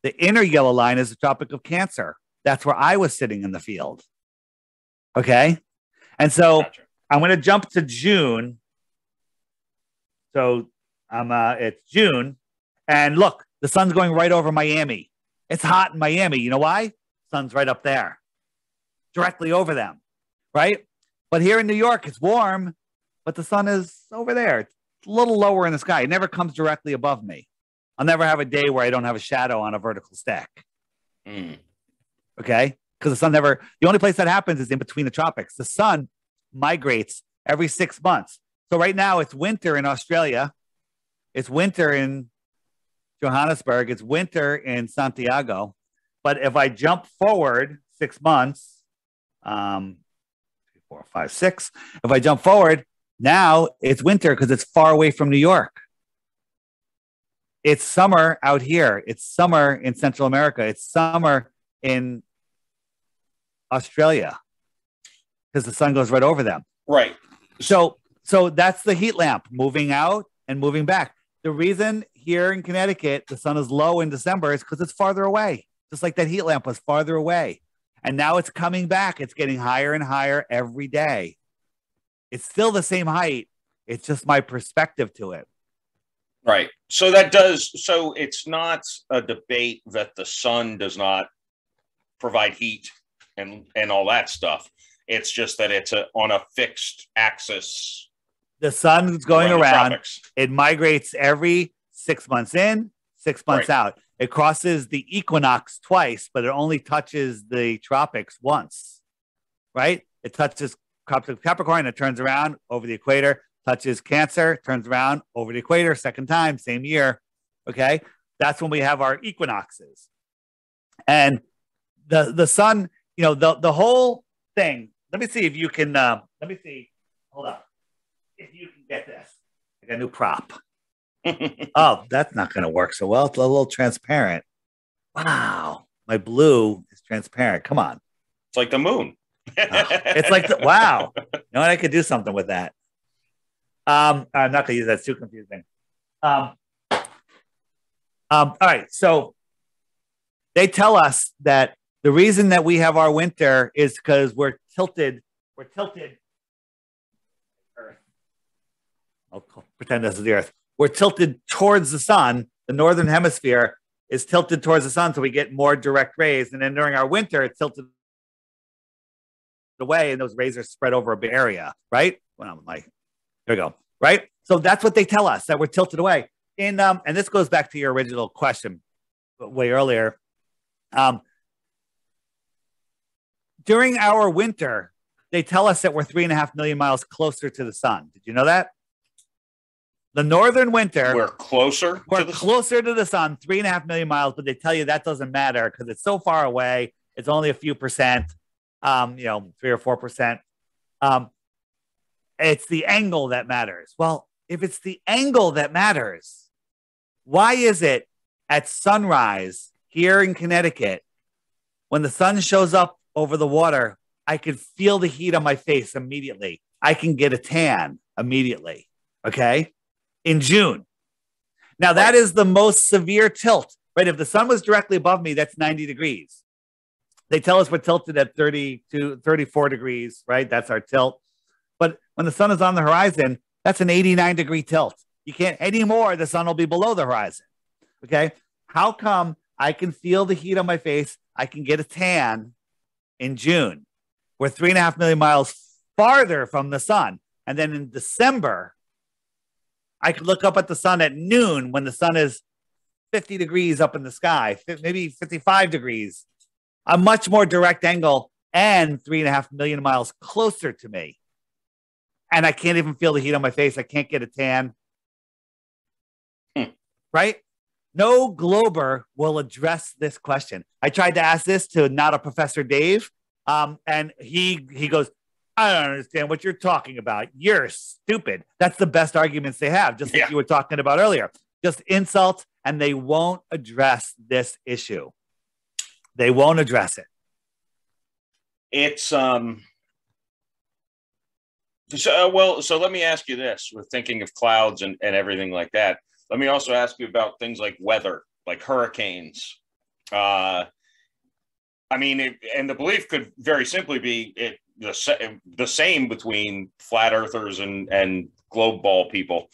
The inner yellow line is the Tropic of Cancer. That's where I was sitting in the field. Okay? And so I'm going to jump to June. So it's June. And look, the sun's going right over Miami. It's hot in Miami. You know why? Sun's right up there, directly over them, right? But here in New York, it's warm, but the sun is over there. It's a little lower in the sky. It never comes directly above me. I'll never have a day where I don't have a shadow on a vertical stack. Okay? Because the sun the only place that happens is in between the tropics. The sun migrates every 6 months. So right now it's winter in Australia. It's winter in Johannesburg. It's winter in Santiago. But if I jump forward 6 months, 3, 4, 5, 6, if I jump forward, now it's winter because it's far away from New York. It's summer out here. It's summer in Central America. It's summer in Australia because the sun goes right over them. Right. So that's the heat lamp moving out and moving back. The reason here in Connecticut the sun is low in December is because it's farther away, just like that heat lamp was farther away. And now it's coming back. It's getting higher and higher every day. It's still the same height. It's just my perspective to it. Right. So it's not a debate that the sun does not provide heat and all that stuff. It's just that it's on a fixed axis. The sun's going around. It migrates every 6 months in, 6 months out. It crosses the equinox twice, but it only touches the tropics once, right? It touches Capricorn, it turns around over the equator, touches Cancer, turns around over the equator, second time, same year, okay? That's when we have our equinoxes. And the sun, the whole thing, let me see if you can, hold on. If you can get this, I got a new prop. Oh, that's not going to work so well. It's a little transparent. Wow. My blue is transparent. Come on. It's like the moon. It's like, wow. You know what? I could do something with that. I'm not going to use that. It's too confusing. All right. So they tell us that the reason that we have our winter is because we're tilted. Earth. I'll pretend this is the Earth. We're tilted towards the sun. The northern hemisphere is tilted towards the sun, so we get more direct rays. And then during our winter, it's tilted away, and those rays are spread over a big area, right? Well, here we go, right? So that's what they tell us, that we're tilted away. And this goes back to your original question way earlier. During our winter, they tell us that we're 3.5 million miles closer to the sun. Did you know that? The northern winter, we're closer to the sun, 3.5 million miles, but they tell you that doesn't matter because it's so far away. It's only a few percent, 3 or 4%. It's the angle that matters. Well, if it's the angle that matters, why is it at sunrise here in Connecticut, when the sun shows up over the water, I can feel the heat on my face immediately. I can get a tan immediately. okay, in June. Now, that is the most severe tilt, right? If the sun was directly above me, that's 90 degrees. They tell us we're tilted at 34 degrees, right? That's our tilt. But when the sun is on the horizon, that's an 89-degree tilt. You can't anymore. The sun will be below the horizon, okay? How come I can feel the heat on my face? I can get a tan in June. We're 3.5 million miles farther from the sun. And then in December, I could look up at the sun at noon when the sun is 50 degrees up in the sky, maybe 55 degrees, a much more direct angle and 3.5 million miles closer to me. And I can't even feel the heat on my face. I can't get a tan. Right? No glober will address this question. I tried to ask this to Not a Professor Dave, and he goes, I don't understand what you're talking about. You're stupid. That's the best arguments they have, just like you were talking about earlier. Just insult, and they won't address this issue. They won't address it. It's so let me ask you this. We're thinking of clouds and everything like that. Let me also ask you about things like weather, like hurricanes. I mean, and the belief could very simply be the same between flat earthers and globe ball people.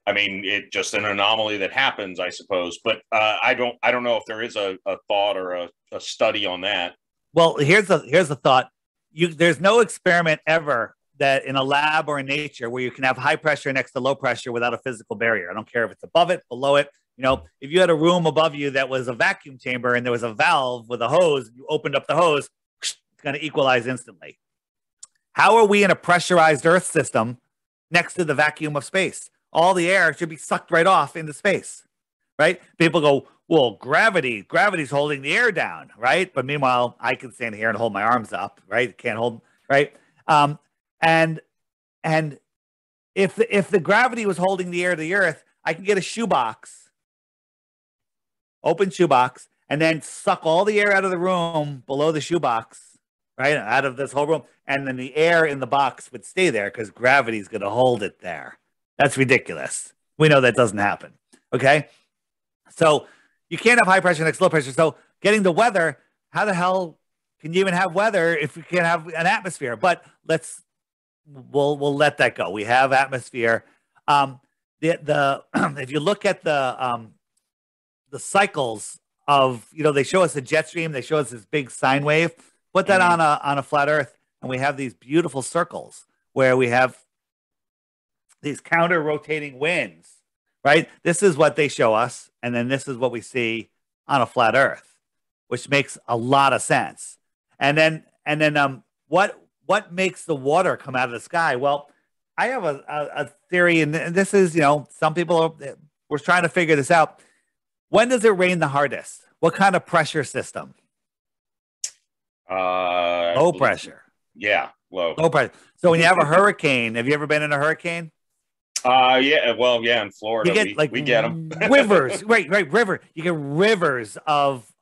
I mean, it just an anomaly that happens, I suppose. But I don't know if there is a thought or a study on that. Well, here's a thought. There's no experiment ever that in a lab or in nature where you can have high pressure next to low pressure without a physical barrier. I don't care if it's above it, below it. You know, if you had a room above you that was a vacuum chamber and there was a valve with a hose, you opened up the hose, it's going to equalize instantly. How are we in a pressurized Earth system next to the vacuum of space? All the air should be sucked right off into space, right? People go, well, gravity's holding the air down, right? But meanwhile, I can stand here and hold my arms up, right? Can't hold, right? And if the gravity was holding the air to the Earth, I can get a shoebox, open shoebox, and then suck all the air out of the room below the shoebox, right? Out of this whole room. And then the air in the box would stay there because gravity's going to hold it there. That's ridiculous. We know that doesn't happen. Okay. So you can't have high pressure next to low pressure. So getting the weather, how the hell can you even have weather if you can't have an atmosphere? But we'll let that go. We have atmosphere. If you look at the cycles of, they show us a jet stream, they show us this big sine wave. Put that on a flat Earth, and we have these beautiful circles where we have these counter rotating winds, right? This is what they show us, and then this is what we see on a flat Earth, which makes a lot of sense. And then what makes the water come out of the sky? Well, I have a theory, and this is, some people we're trying to figure this out. When does it rain the hardest? What kind of pressure system? Low pressure. Yeah, low pressure. So when you have a hurricane, have you ever been in a hurricane? Yeah. Well, yeah, in Florida, we get them. Rivers, right, river. You get rivers of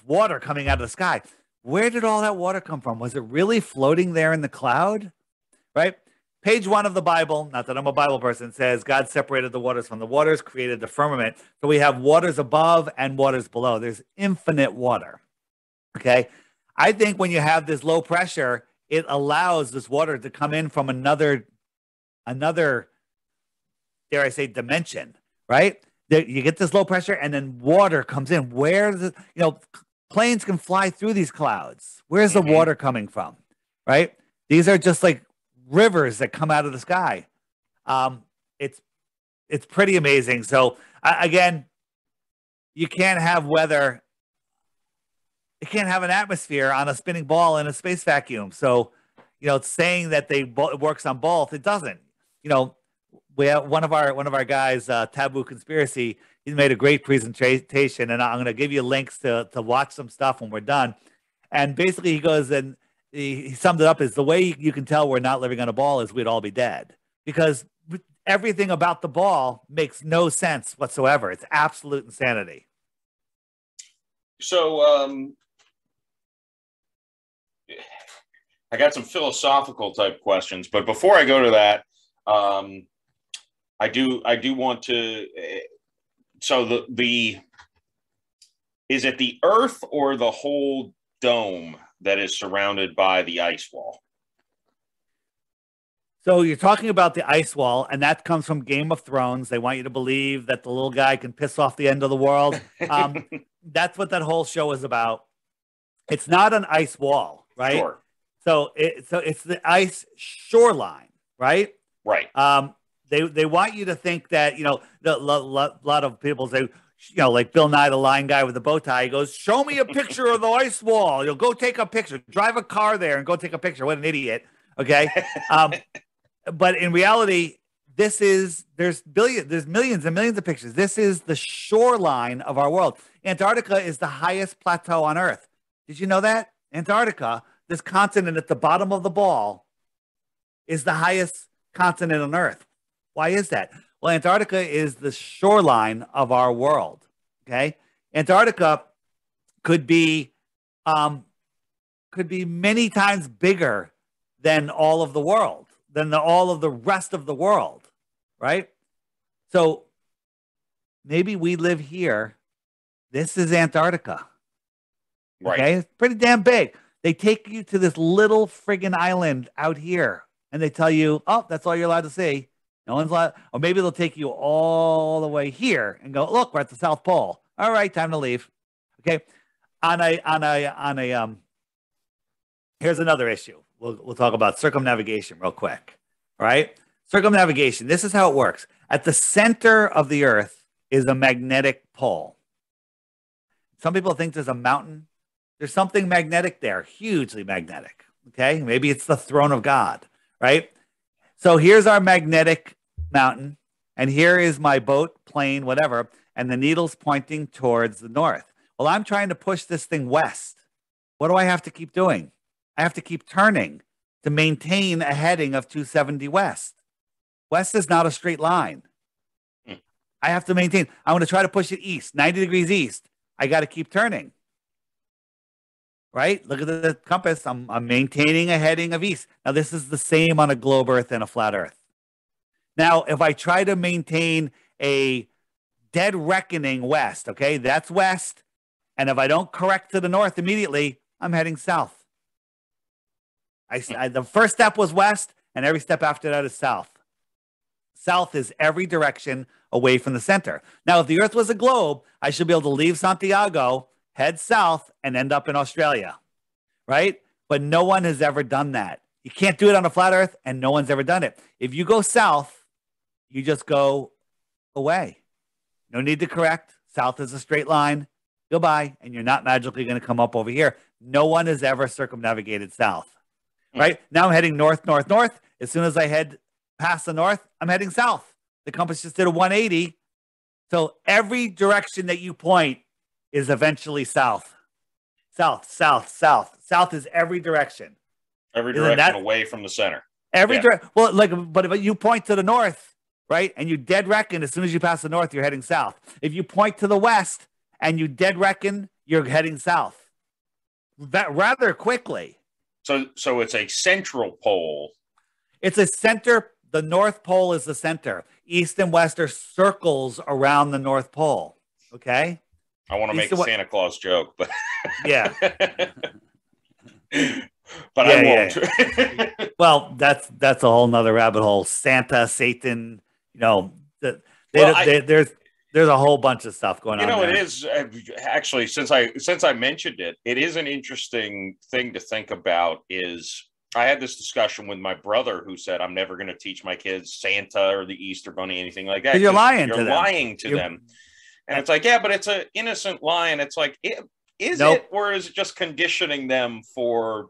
water coming out of the sky. Where did all that water come from? Was it really floating there in the cloud? Right? Page 1 of the Bible, not that I'm a Bible person, says God separated the waters from the waters, created the firmament. So we have waters above and waters below. There's infinite water. Okay? I think when you have this low pressure, it allows this water to come in from another, dare I say, dimension, right? You get this low pressure and then water comes in. Planes can fly through these clouds. Where's the water coming from, right? These are just like rivers that come out of the sky. It's pretty amazing. So again, you can't have weather. You can't have an atmosphere on a spinning ball in a space vacuum. So, it's saying that it works on both. It doesn't. We have one of our guys, Taboo Conspiracy. He's made a great presentation, and I'm going to give you links to watch some stuff when we're done. And basically, he goes and he summed it up as the way you can tell we're not living on a ball is we'd all be dead, because everything about the ball makes no sense whatsoever. It's absolute insanity. So, I got some philosophical type questions, but before I go to that, I I do want to. So the is it the Earth or the whole dome that is surrounded by the ice wall? So you're talking about the ice wall, and that comes from Game of Thrones. They want you to believe that the little guy can piss off the end of the world. That's what that whole show is about. It's not an ice wall, right? Sure. So it's the ice shoreline, right? Right. They want you to think that, a lot of people say, like Bill Nye, the line guy with the bow tie, he goes, show me a picture of the ice wall. You'll go take a picture. Drive a car there and go take a picture. What an idiot. Okay. But in reality, there's millions and millions of pictures. This is the shoreline of our world. Antarctica is the highest plateau on Earth. Did you know that? Antarctica, this continent at the bottom of the ball, is the highest continent on Earth. Why is that? Well, Antarctica is the shoreline of our world. Okay. Antarctica could be many times bigger than all of the world, than all of the rest of the world, right? So maybe we live here. This is Antarctica. Right. Okay, it's pretty damn big. They take you to this little friggin' island out here, and they tell you, oh, that's all you're allowed to see. No one's allowed, or maybe they'll take you all the way here and go, look, we're at the South Pole. All right, time to leave. Okay. Here's another issue. We'll talk about circumnavigation real quick. All right. Circumnavigation. This is how it works. At the center of the Earth is a magnetic pole. Some people think there's a mountain. There's something magnetic there, hugely magnetic. Okay. Maybe it's the throne of God, right? So here's our magnetic mountain, and here is my boat, plane, whatever, and the needle's pointing towards the north. Well, I'm trying to push this thing west. What do I have to keep doing? I have to keep turning to maintain a heading of 270 west. West is not a straight line. I have to maintain. I want to try to push it east, 90 degrees east. I got to keep turning. Right? Look at the compass. I'm maintaining a heading of east. Now, this is the same on a globe Earth and a flat Earth. Now, if I try to maintain a dead reckoning west, okay, that's west. And if I don't correct to the north immediately, I'm heading south. The first step was west, and every step after that is south. South is every direction away from the center. Now, if the Earth was a globe, I should be able to leave Santiago, head south, and end up in Australia, right? But no one has ever done that. You can't do it on a flat Earth, and no one's ever done it. If you go south, you just go away. No need to correct. South is a straight line. Goodbye. And you're not magically going to come up over here. No one has ever circumnavigated south, right? Now I'm heading north, north, north. As soon as I head past the north, I'm heading south. The compass just did a 180. So every direction that you point is eventually south. South, south, south. South is every direction. Every direction away from the center. Well, but if you point to the north, right, and you dead reckon as soon as you pass the north, you're heading south. If you point to the west and you dead reckon, you're heading south. That rather quickly. So it's a central pole. It's a center. The North Pole is the center. East and west are circles around the North Pole. Okay. I want to make a Santa Claus joke, but yeah. But I won't. Yeah. Well, that's a whole nother rabbit hole. Santa, Satan, there's a whole bunch of stuff going on. There. It is actually, since I mentioned it, it is an interesting thing to think about. I had this discussion with my brother who said, I'm never going to teach my kids Santa or the Easter Bunny, anything like that. You're lying to them. And it's like, yeah, but it's an innocent lie. And it's like, is it, or is it just conditioning them for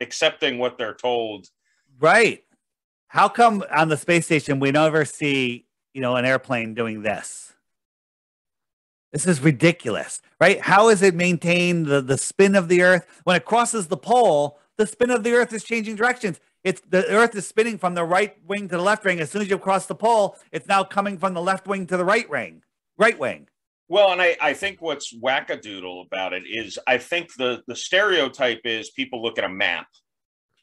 accepting what they're told? Right. How come on the space station we never see, an airplane doing this? This is ridiculous, right? How is it maintain the spin of the Earth? When it crosses the pole, the spin of the Earth is changing directions. The Earth is spinning from the right wing to the left wing. As soon as you cross the pole, it's now coming from the left wing to the right wing. Well, and I think what's wackadoodle about it is I think the stereotype is people look at a map,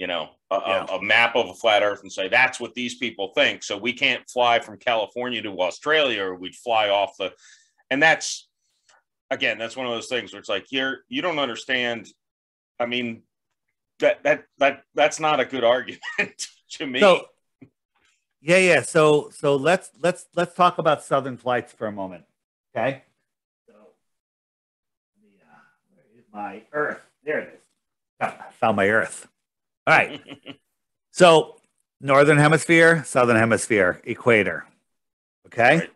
a map of a flat Earth and say, that's what these people think. So we can't fly from California to Australia, or we'd fly off and that's one of those things where it's like, you don't understand. I mean, that's not a good argument to me. So, yeah. So let's talk about Southern flights for a moment. Okay. So, where is my Earth? There it is. I found my Earth. All right. So, Northern Hemisphere, Southern Hemisphere, equator. Okay.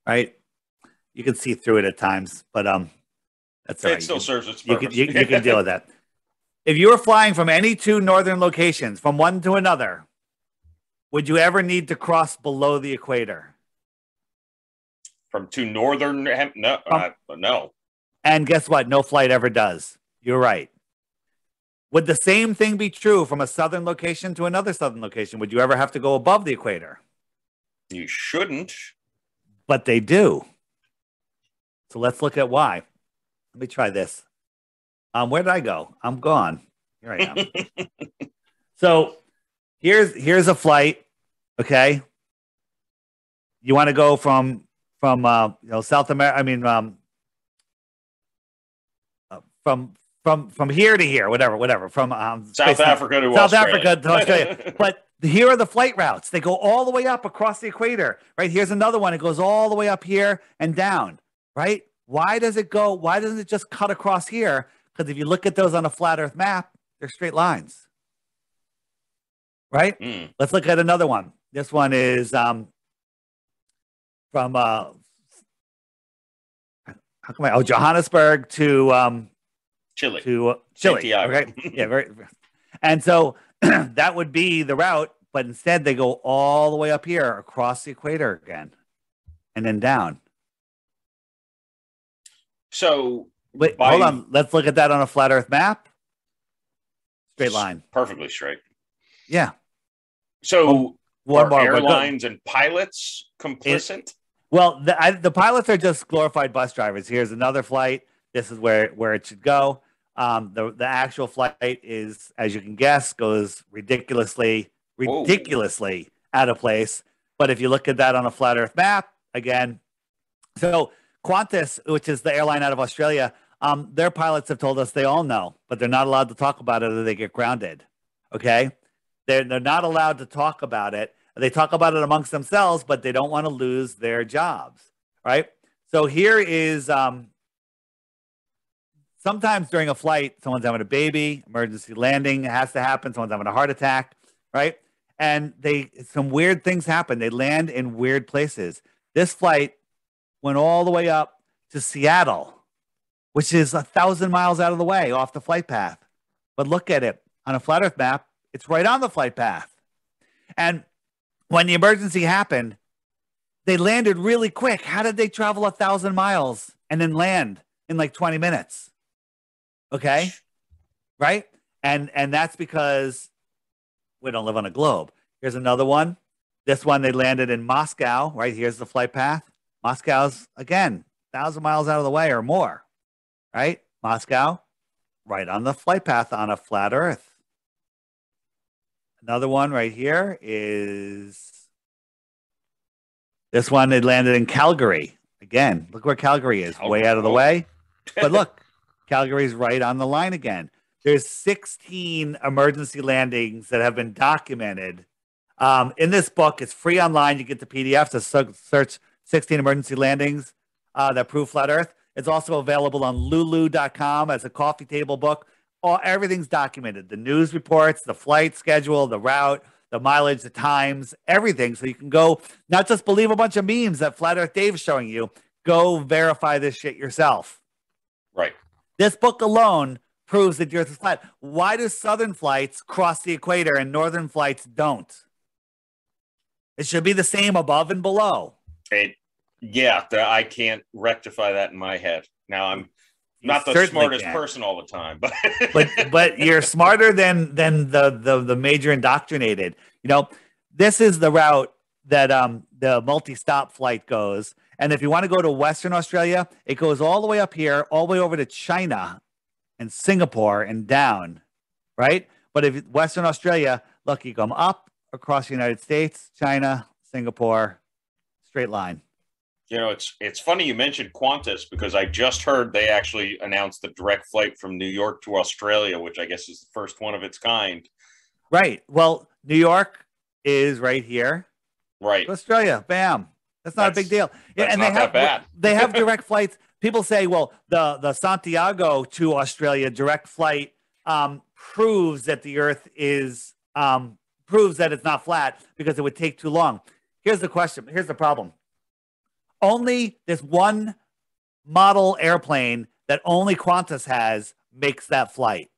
Right. You can see through it at times, but that's all right. It still serves its purpose. You can deal with that. If you were flying from any two northern locations, from one to another, would you ever need to cross below the equator? From two northern? No. No. And guess what? No flight ever does. You're right. Would the same thing be true from a southern location to another southern location? Would you ever have to go above the equator? You shouldn't. But they do. So let's look at why. Let me try this. Where did I go? I'm gone. Here I am. So here's a flight. Okay. You want to go from South America. I mean, from here to here, whatever. From South Africa to Australia. But here are the flight routes. They go all the way up across the equator. Right. Here's another one. It goes all the way up here and down. Right. Why doesn't it just cut across here? Because if you look at those on a flat Earth map, they're straight lines. Right? Let's look at another one. This one is from Johannesburg to Chile. To Chile. Okay? Yeah, and so that would be the route, but instead they go all the way up here across the equator again and then down. So wait, hold on. Let's look at that on a flat Earth map. Straight line. Perfectly straight. Yeah. So are airlines and pilots complicit? The pilots are just glorified bus drivers. Here's another flight. This is where it should go. The actual flight is, as you can guess, goes ridiculously out of place. But if you look at that on a flat Earth map, again, so Qantas, which is the airline out of Australia, their pilots have told us they all know, but they're not allowed to talk about it or they get grounded. Okay? They're not allowed to talk about it. They talk about it amongst themselves, but they don't want to lose their jobs. Right? So here is sometimes during a flight, someone's having a baby, emergency landing has to happen, someone's having a heart attack, right? And some weird things happen. They land in weird places. This flight went all the way up to Seattle, which is 1,000 miles out of the way off the flight path. But look at it on a flat Earth map. It's right on the flight path. And when the emergency happened, they landed really quick. How did they travel 1,000 miles and then land in like 20 minutes? Okay. Right. And that's because we don't live on a globe. Here's another one. This one, they landed in Moscow, right? Here's the flight path. Moscow's, again, 1,000 miles out of the way or more, right? Moscow, right on the flight path on a flat Earth. Another one right here is this one. They landed in Calgary. Again, look where Calgary is, way out of the way. But look, Calgary's right on the line again. There's 16 emergency landings that have been documented. In this book, it's free online. You get the PDF to search 16 emergency landings that prove flat Earth. It's also available on lulu.com as a coffee table book. Everything's documented. The news reports, the flight schedule, the route, the mileage, the times, everything. So you can go, not just believe a bunch of memes that Flat Earth Dave's showing you, go verify this shit yourself. Right. This book alone proves that the Earth is flat. Why do southern flights cross the equator and northern flights don't? It should be the same above and below. I can't rectify that in my head. Now, I'm not the smartest person all the time, but you're smarter than the major indoctrinated. You know, this is the route that the multi-stop flight goes. And if you want to go to Western Australia, it goes all the way up here, all the way over to China and Singapore and down, right? But if Western Australia, look, you come up across the United States, China, Singapore, straight line. You know, it's funny you mentioned Qantas because I just heard they actually announced the direct flight from New York to Australia, which I guess is the first one of its kind. Right. Well, New York is right here. Right. Australia, bam. That's not a big deal. Yeah, and they have direct flights. People say, well, the Santiago to Australia direct flight proves that the Earth is proves that it's not flat because it would take too long. Here's the question. Here's the problem. Only this one model airplane that only Qantas has makes that flight.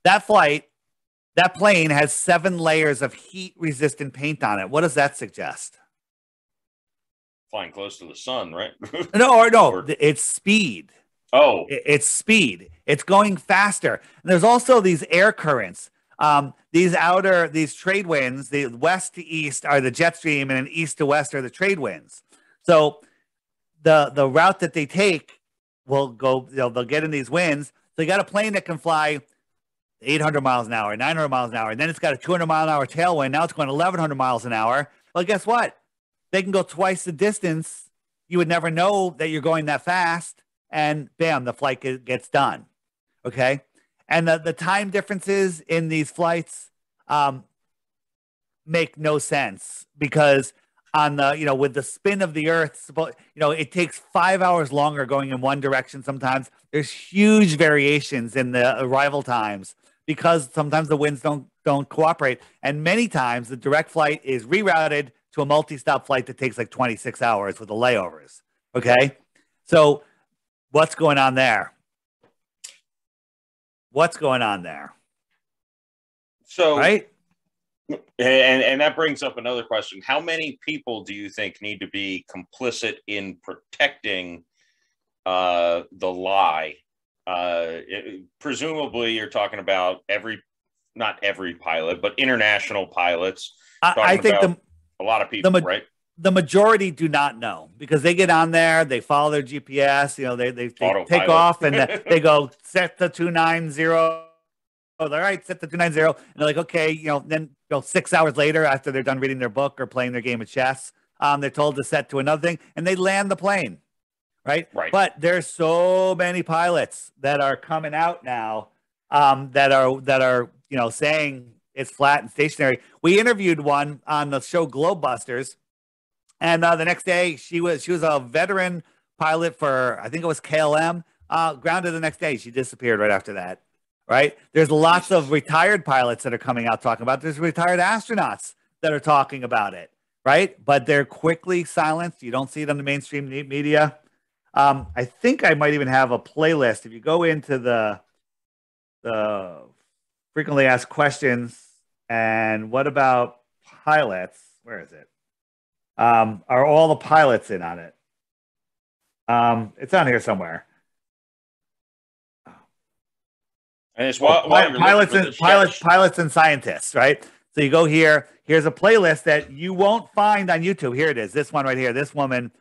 That plane has 7 layers of heat-resistant paint on it. What does that suggest? Flying close to the sun, right? No, it's speed. Oh. It's speed. It's going faster. And there's also these air currents. These trade winds, the west to east are the jet stream, and then east to west are the trade winds. So the route that they take will go, they'll get in these winds. So you got a plane that can fly 800 miles an hour, 900 miles an hour, and then it's got a 200 mile an hour tailwind. Now it's going 1,100 miles an hour. Well, guess what? They can go twice the distance. You would never know that you're going that fast, and bam, the flight gets done. Okay, and the time differences in these flights make no sense because on the with the spin of the Earth, it takes 5 hours longer going in one direction. Sometimes there's huge variations in the arrival times because sometimes the winds don't cooperate, and many times the direct flight is rerouted to a multi-stop flight that takes like 26 hours with the layovers. Okay, so what's going on there? So right. And that brings up another question. How many people do you think need to be complicit in protecting the lie? Presumably, you're talking about not every pilot, but international pilots. I think a lot of people, right? The majority do not know because they get on there, they follow their GPS, they take off and they go set the 290. All right, set the 290, and they're like, okay, then 6 hours later, after they're done reading their book or playing their game of chess, they're told to set to another thing, and they land the plane, right? Right. But there's so many pilots that are coming out now that are saying it's flat and stationary. We interviewed one on the show Globebusters, and the next day she was a veteran pilot for, I think it was KLM, grounded the next day. She disappeared right after that. Right? There's lots of retired pilots that are coming out talking about it. There's retired astronauts that are talking about it, right? But they're quickly silenced. You don't see it on the mainstream media. I think I might even have a playlist. If you go into the frequently asked questions and what about pilots? Where is it? Are all the pilots in on it? It's on here somewhere. And it's pilots and scientists, right? So you go here. Here's a playlist that you won't find on YouTube. Here it is. This one right here. This woman,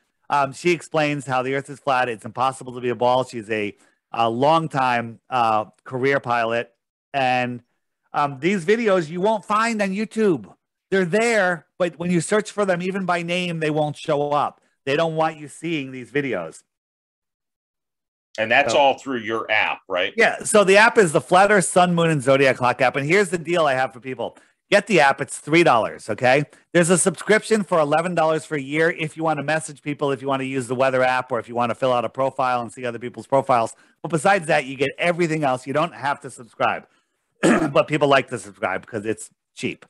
she explains how the Earth is flat. It's impossible to be a ball. She's a long-time career pilot, and these videos you won't find on YouTube. They're there, but when you search for them, even by name, they won't show up. They don't want you seeing these videos. And that's all through your app, right? Yeah. So the app is the Flat Earth, Sun, Moon, and Zodiac Clock app. And here's the deal I have for people. Get the app. It's $3, okay? There's a subscription for $11 for a year if you want to message people, if you want to use the weather app, or if you want to fill out a profile and see other people's profiles. But besides that, you get everything else. You don't have to subscribe. But people like to subscribe because it's cheap.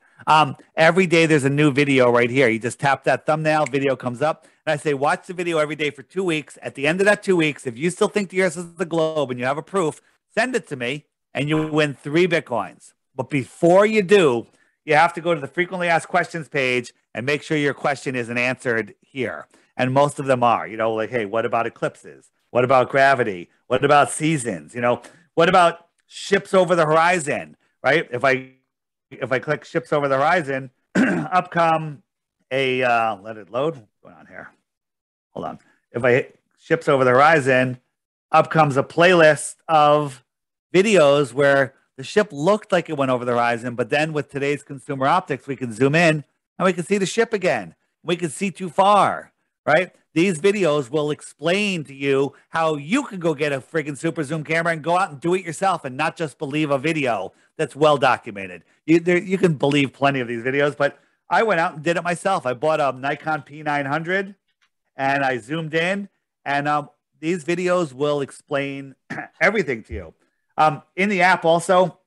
Every day there's a new video right here. You just tap that thumbnail, video comes up, and I say watch the video every day for 2 weeks. At the end of that 2 weeks, if you still think the Earth is the globe and you have a proof, send it to me and you win 3 Bitcoins. But before you do, you have to go to the frequently asked questions page and make sure your question isn't answered here. And most of them are, like, hey, what about eclipses? What about gravity? What about seasons? What about ships over the horizon, right? If I click ships over the horizon, up come let it load. What's going on here? Hold on. If I hit ships over the horizon, up comes a playlist of videos where The ship looked like it went over the horizon, but then with today's consumer optics, we can zoom in and we can see the ship again. We can see too far, right? These videos will explain to you how you can go get a friggin' super zoom camera and go out and do it yourself and not just believe a video that's well documented. You can believe plenty of these videos, but I went out and did it myself. I bought a Nikon P900 and I zoomed in, and these videos will explain everything to you. In the app also,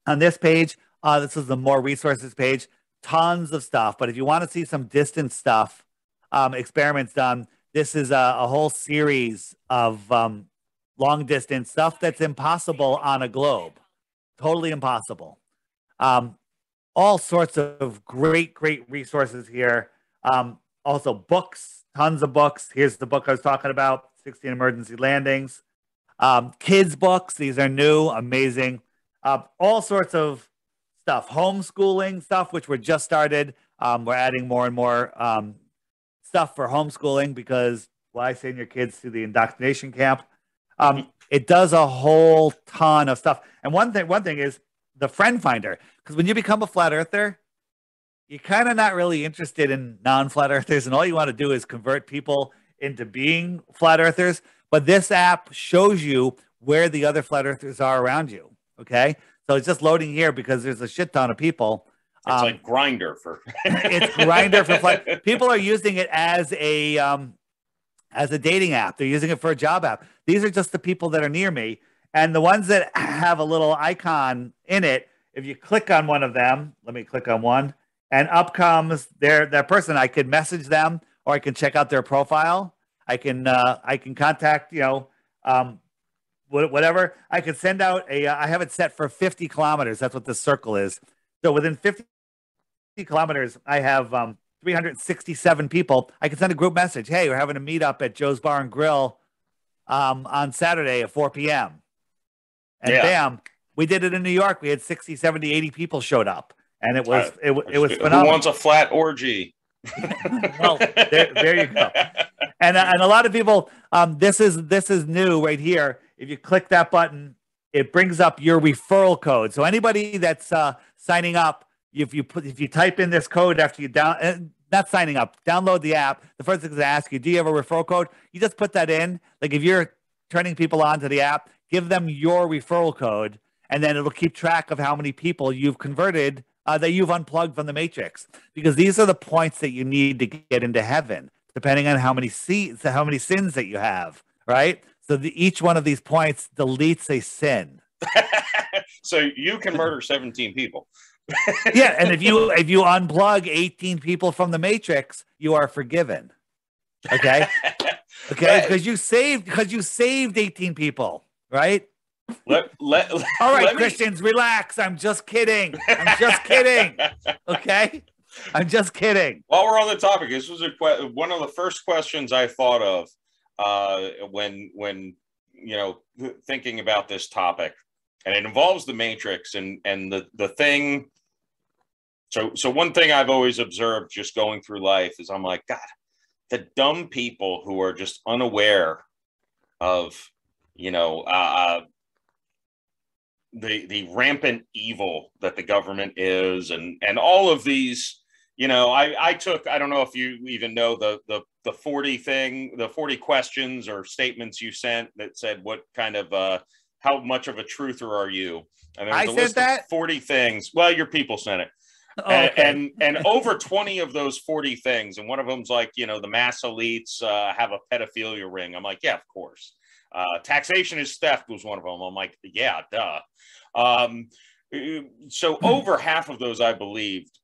on this page, this is the more resources page, tons of stuff. But if you want to see some distant stuff, experiments done, this is a whole series of long distance stuff that's impossible on a globe. Totally impossible. All sorts of great resources here. Also books, tons of books. Here's the book I was talking about, 16 Emergency Landings. Kids books, these are new, amazing. All sorts of stuff, homeschooling stuff, which we're just started. We're adding more and more stuff for homeschooling because why send your kids to the indoctrination camp? It does a whole ton of stuff. And one thing is the friend finder, because when you become a flat earther, you're kind of not really interested in non-flat earthers, and all you want to do is convert people into being flat earthers. But this app shows you where the other flat earthers are around you. Okay, so it's just loading here because there's a shit ton of people. It's like Grindr for. It's Grindr for flat. People are using it as a dating app. They're using it for a job app. These are just the people that are near me, and the ones that have a little icon in it. If you click on one of them, let me click on one, and up comes that person. I could message them, or I can check out their profile. I can contact, whatever. I could send out I have it set for 50 kilometers. That's what this circle is. So within 50 kilometers, I have 367 people. I can send a group message. Hey, we're having a meetup at Joe's Bar and Grill on Saturday at 4 p.m. And bam, we did it in New York. We had 60, 70, 80 people showed up. And it was phenomenal. Who wants a flat orgy? Well, there you go. And a lot of people, this is new right here. If you click that button, it brings up your referral code. So anybody that's signing up, if you type in this code after you not signing up, download the app. The first thing is to ask you, do you have a referral code? You just put that in. Like if you're turning people on to the app, give them your referral code, and then it'll keep track of how many people you've converted that you've unplugged from the matrix. Because these are the points that you need to get into heaven, depending on how many sins that you have, right? So each one of these points deletes a sin. So you can murder 17 people. Yeah, and if you unplug 18 people from the matrix, you are forgiven. Okay? Okay, because you saved 18 people, right? All right, Christians, relax. I'm just kidding. Okay? I'm just kidding. While we're on the topic, this was one of the first questions I thought of when thinking about this topic, and it involves the matrix and the thing. So one thing I've always observed just going through life is I'm like, God, the dumb people who are just unaware of the rampant evil that the government is, and all of these. I don't know if you even know the 40 questions or statements you sent that said what kind of how much of a truther are you? And there was a list of 40 things. Well, your people sent it. Oh, okay. and over 20 of those 40 things, and one of them's like, the mass elites have a pedophilia ring. I'm like, yeah, of course. Taxation is theft was one of them. I'm like, yeah, duh. So over half of those I believed.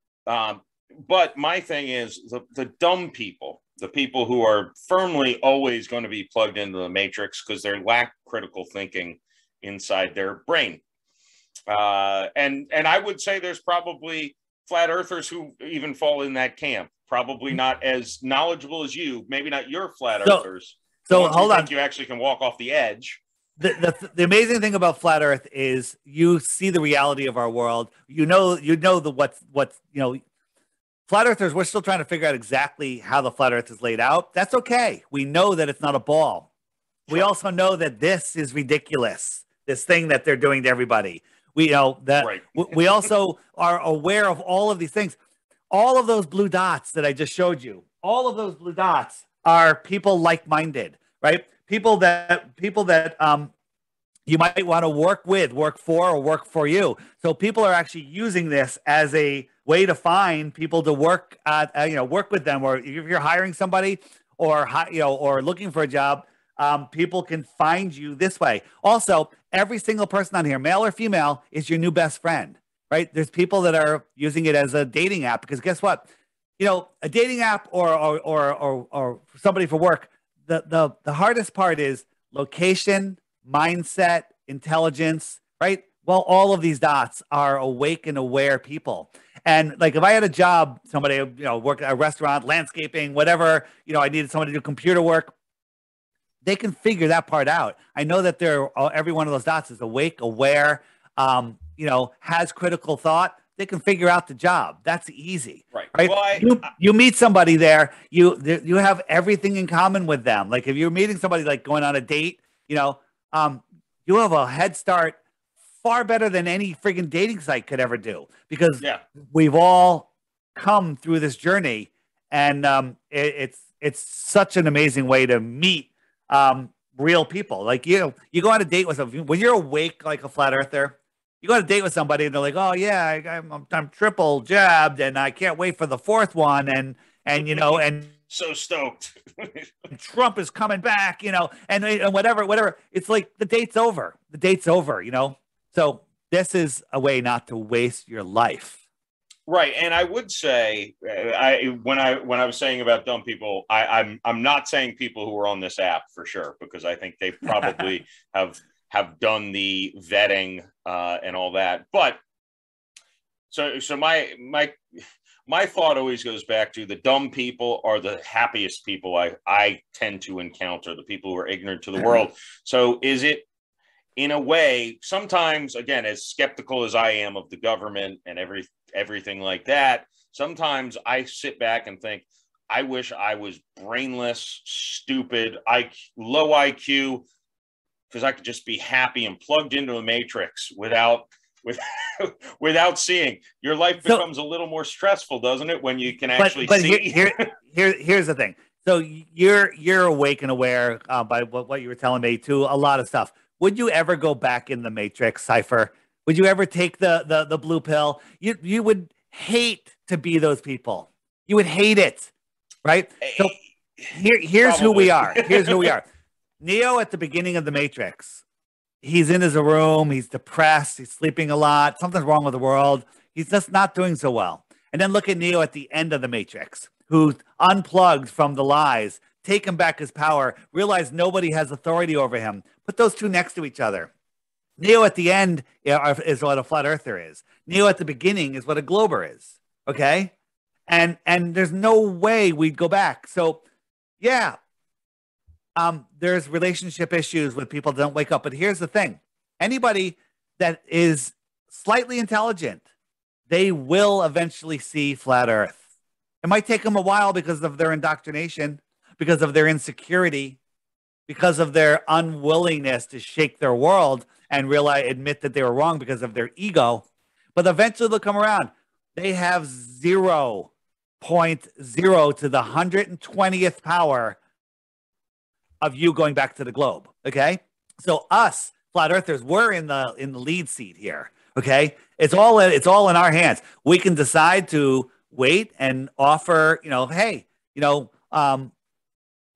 But my thing is the dumb people, the people who are firmly always going to be plugged into the matrix because they lack critical thinking inside their brain. And I would say there's probably flat earthers who even fall in that camp, probably not as knowledgeable as you, maybe not your flat earthers. So hold on. You actually can walk off the edge. The amazing thing about flat Earth is you see the reality of our world. Flat earthers, we're still trying to figure out exactly how the flat Earth is laid out. That's okay. We know that it's not a ball. We also know that this is ridiculous, this thing that they're doing to everybody. We know that Right. we also are aware of all of these things. All of those blue dots that I just showed you, all of those blue dots are people like-minded, right? People that you might want to work with, work for, or work for you. So people are actually using this as a way to find people to work at, work with them. Or if you're hiring somebody or looking for a job, people can find you this way. Also, every single person on here, male or female, is your new best friend, right? There's people that are using it as a dating app because guess what? A dating app or somebody for work, the hardest part is location, mindset, intelligence, right? Well, all of these dots are awake and aware people. And like if I had a job, somebody, work at a restaurant, landscaping, whatever, I needed somebody to do computer work, they can figure that part out. I know that every one of those dots is awake, aware, has critical thought. They can figure out the job. That's easy, right? Well, you meet somebody there, you have everything in common with them. Like if you're meeting somebody like going on a date, you have a head start far better than any friggin' dating site could ever do because we've all come through this journey, and it's such an amazing way to meet real people. Like you go on a date with somebody when you're awake like a flat earther. You go on a date with somebody and they're like, "Oh yeah, I'm triple jabbed and I can't wait for the fourth one," and so stoked. Trump is coming back, and whatever. It's like the date's over. The date's over, So this is a way not to waste your life. Right. And I would say when I was saying about dumb people, I'm not saying people who are on this app for sure, because I think they probably have done the vetting and all that. But so my thought always goes back to the dumb people are the happiest people I tend to encounter, the people who are ignorant to the world. So is it, in a way, sometimes, again, as skeptical as I am of the government and everything like that, sometimes I sit back and think, I wish I was brainless, stupid, low IQ, because I could just be happy and plugged into a matrix without seeing. Your life becomes a little more stressful, doesn't it, when you can actually see? Here's the thing. So you're awake and aware by what you were telling me to a lot of stuff. Would you ever go back in the matrix, Cypher? Would you ever take the blue pill? You would hate to be those people. You would hate it, right? So here's who we are. Here's who we are. Neo at the beginning of the Matrix. He's in his room. He's depressed. He's sleeping a lot. Something's wrong with the world. He's just not doing so well. And then look at Neo at the end of the Matrix, who's unplugged from the lies, taken back his power, realized nobody has authority over him. Put those two next to each other. Neo at the end is what a flat earther is. Neo at the beginning is what a glober is. Okay? And there's no way we'd go back. So, yeah. There's relationship issues with people that don't wake up. But here's the thing. Anybody that is slightly intelligent, they will eventually see flat earth. It might take them a while because of their indoctrination, because of their insecurity, because of their unwillingness to shake their world and admit that they were wrong because of their ego. But eventually they'll come around. They have 0.0 to the 120th power of you going back to the globe. Okay. So us flat earthers, we're in the lead seat here. Okay. It's all in our hands. We can decide to wait and offer, hey,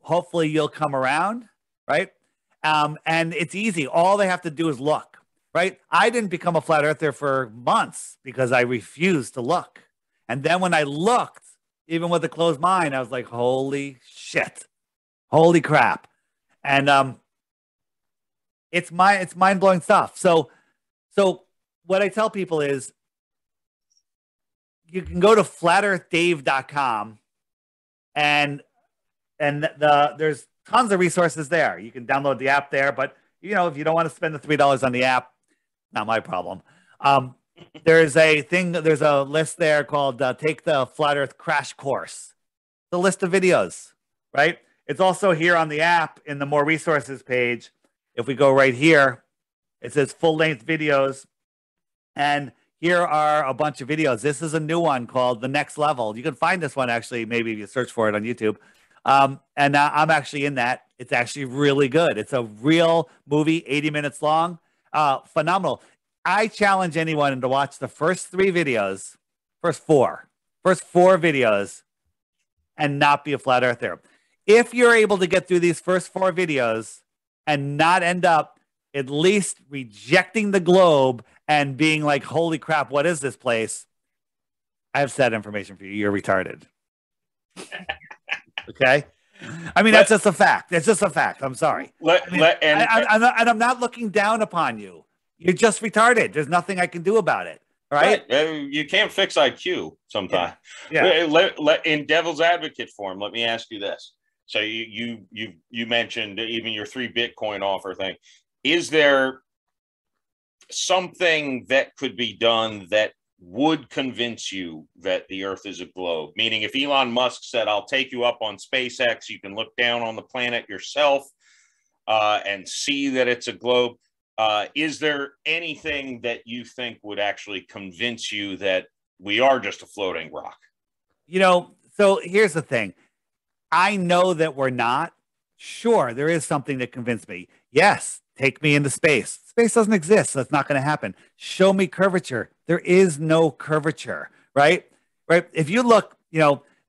hopefully you'll come around. Right. And it's easy. All they have to do is look. Right. I didn't become a flat earther for months because I refused to look. And then when I looked, even with a closed mind, I was like, holy shit. Holy crap. And it's mind-blowing stuff. So what I tell people is you can go to flatearthdave.com and there's tons of resources there. You can download the app there, but if you don't want to spend the $3 on the app, not my problem. There's a list there called Take the Flat Earth Crash Course. The list of videos, right? It's also here on the app in the More Resources page. If we go right here, it says full-length videos. And here are a bunch of videos. This is a new one called The Next Level. You can find this one actually, maybe if you search for it on YouTube. And I'm actually in that. It's actually really good. It's a real movie, 80 minutes long. Phenomenal. I challenge anyone to watch the first four videos and not be a flat earther. If you're able to get through these first 4 videos and not end up at least rejecting the globe and being like, holy crap, what is this place? I have sad information for you. You're retarded. Okay? I mean, that's just a fact. It's just a fact. I'm sorry. I'm not looking down upon you. You're just retarded. There's nothing I can do about it. Right? You can't fix IQ sometimes. Yeah. In devil's advocate form, let me ask you this. So you mentioned even your 3 Bitcoin offer thing. Is there something that could be done that would convince you that the Earth is a globe? Meaning, if Elon Musk said, "I'll take you up on SpaceX, you can look down on the planet yourself and see that it's a globe." Is there anything that you think would actually convince you that we are just a floating rock? So here's the thing. I know that we're not. Sure, there is something that convinced me. Yes, take me into space. Space doesn't exist, so it's not going to happen. Show me curvature. There is no curvature, right? Right. If you look,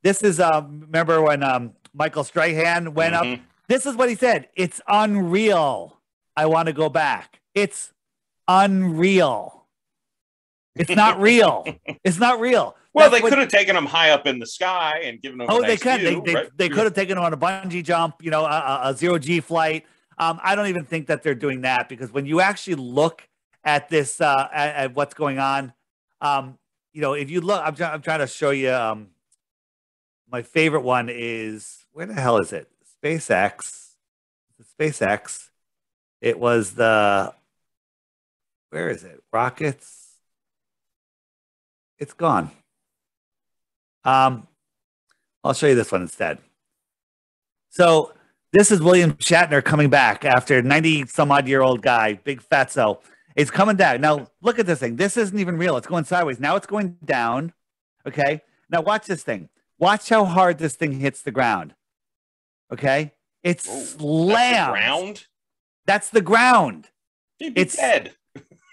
this is, remember when Michael Strahan went up? This is what he said. It's unreal. I want to go back. It's unreal. It's not real. It's not real. Well, they could have taken them high up in the sky and given them a nice view, they could have taken them on a bungee jump, a zero-G flight. I don't even think that they're doing that, because when you actually look at this, at what's going on, if you look, I'm trying to show you. My favorite one is, where the hell is it? SpaceX. It was where is it? Rockets. It's gone. I'll show you this one instead. So this is William Shatner coming back after 90-some-odd-year-old guy, big fatso. It's coming down. Now, look at this thing. This isn't even real. It's going sideways. Now it's going down. Okay? Now watch this thing. Watch how hard this thing hits the ground. Okay? It's slammed. That's the ground? That's the ground. It's dead.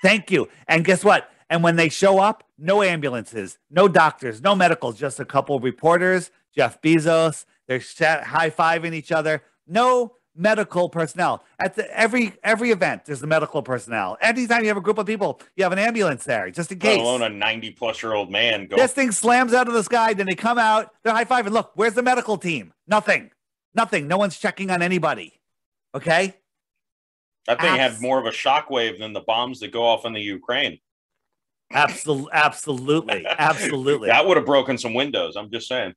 Thank you. And guess what? And when they show up, no ambulances, no doctors, no medicals, just a couple of reporters, Jeff Bezos, they're high-fiving each other. No medical personnel. At every event, there's the medical personnel. Anytime you have a group of people, you have an ambulance there, just in case. Let alone a 90-plus-year-old man. This thing slams out of the sky, then they come out, they're high-fiving. Look, where's the medical team? Nothing. No one's checking on anybody. Okay? That thing had more of a shockwave than the bombs that go off in the Ukraine. Absolutely. That would have broken some windows. I'm just saying.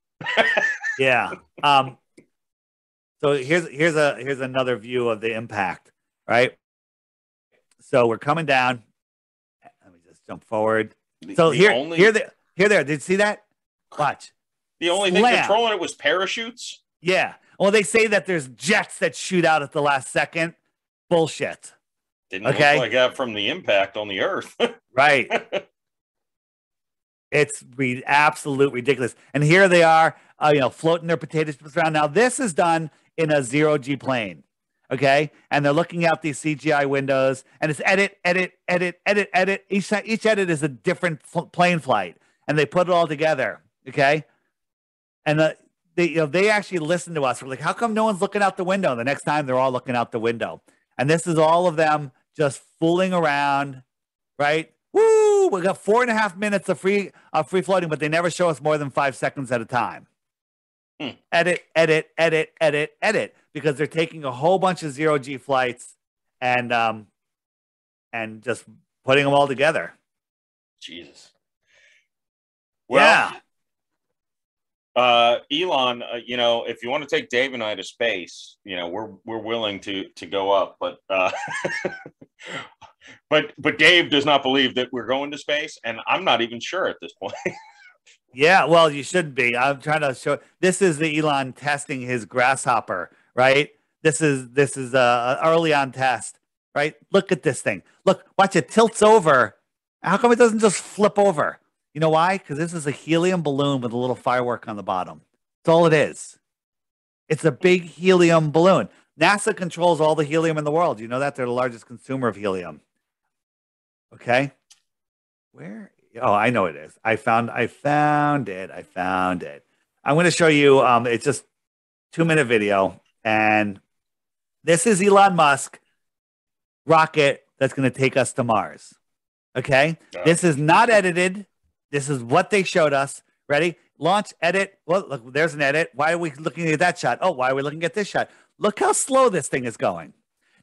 Yeah. So here's another view of the impact. Right. So we're coming down. Let me just jump forward. So here there. Did you see that? Watch. The only thing controlling it was parachutes. Yeah. Well, they say that there's jets that shoot out at the last second. Bullshit. Didn't look like that from the impact on the Earth. Right. It's absolute ridiculous. And here they are, floating their potato chips around. Now, this is done in a zero-G plane, okay? And they're looking out these CGI windows, and it's edit. Each edit is a different plane flight, and they put it all together, okay? And they actually listen to us. We're like, how come no one's looking out the window? And the next time, they're all looking out the window. And this is all of them just fooling around, right? Woo! We got 4.5 minutes of free floating, but they never show us more than 5 seconds at a time. Edit, because they're taking a whole bunch of zero-G flights and just putting them all together. Jesus. Well, yeah. Elon, if you want to take Dave and I to space, we're willing to go up, but but Dave does not believe that we're going to space, and I'm not even sure at this point. Yeah, well, you should be. I'm trying to show. This is the Elon testing his grasshopper, right? This is early on test, right? Look at this thing. Look, watch it tilts over, How come it doesn't just flip over? You know why? Because this is a helium balloon with a little firework on the bottom. That's all it is. It's a big helium balloon. NASA controls all the helium in the world. You know that? They're the largest consumer of helium. Okay. Where? Oh, I know it is. I found it. I'm going to show you. It's just 2-minute video. And this is Elon Musk rocket that's going to take us to Mars. Okay. This is not edited. This is what they showed us. Ready? Launch, edit. Well, look, there's an edit. Why are we looking at that shot? Oh, why are we looking at this shot? Look how slow this thing is going.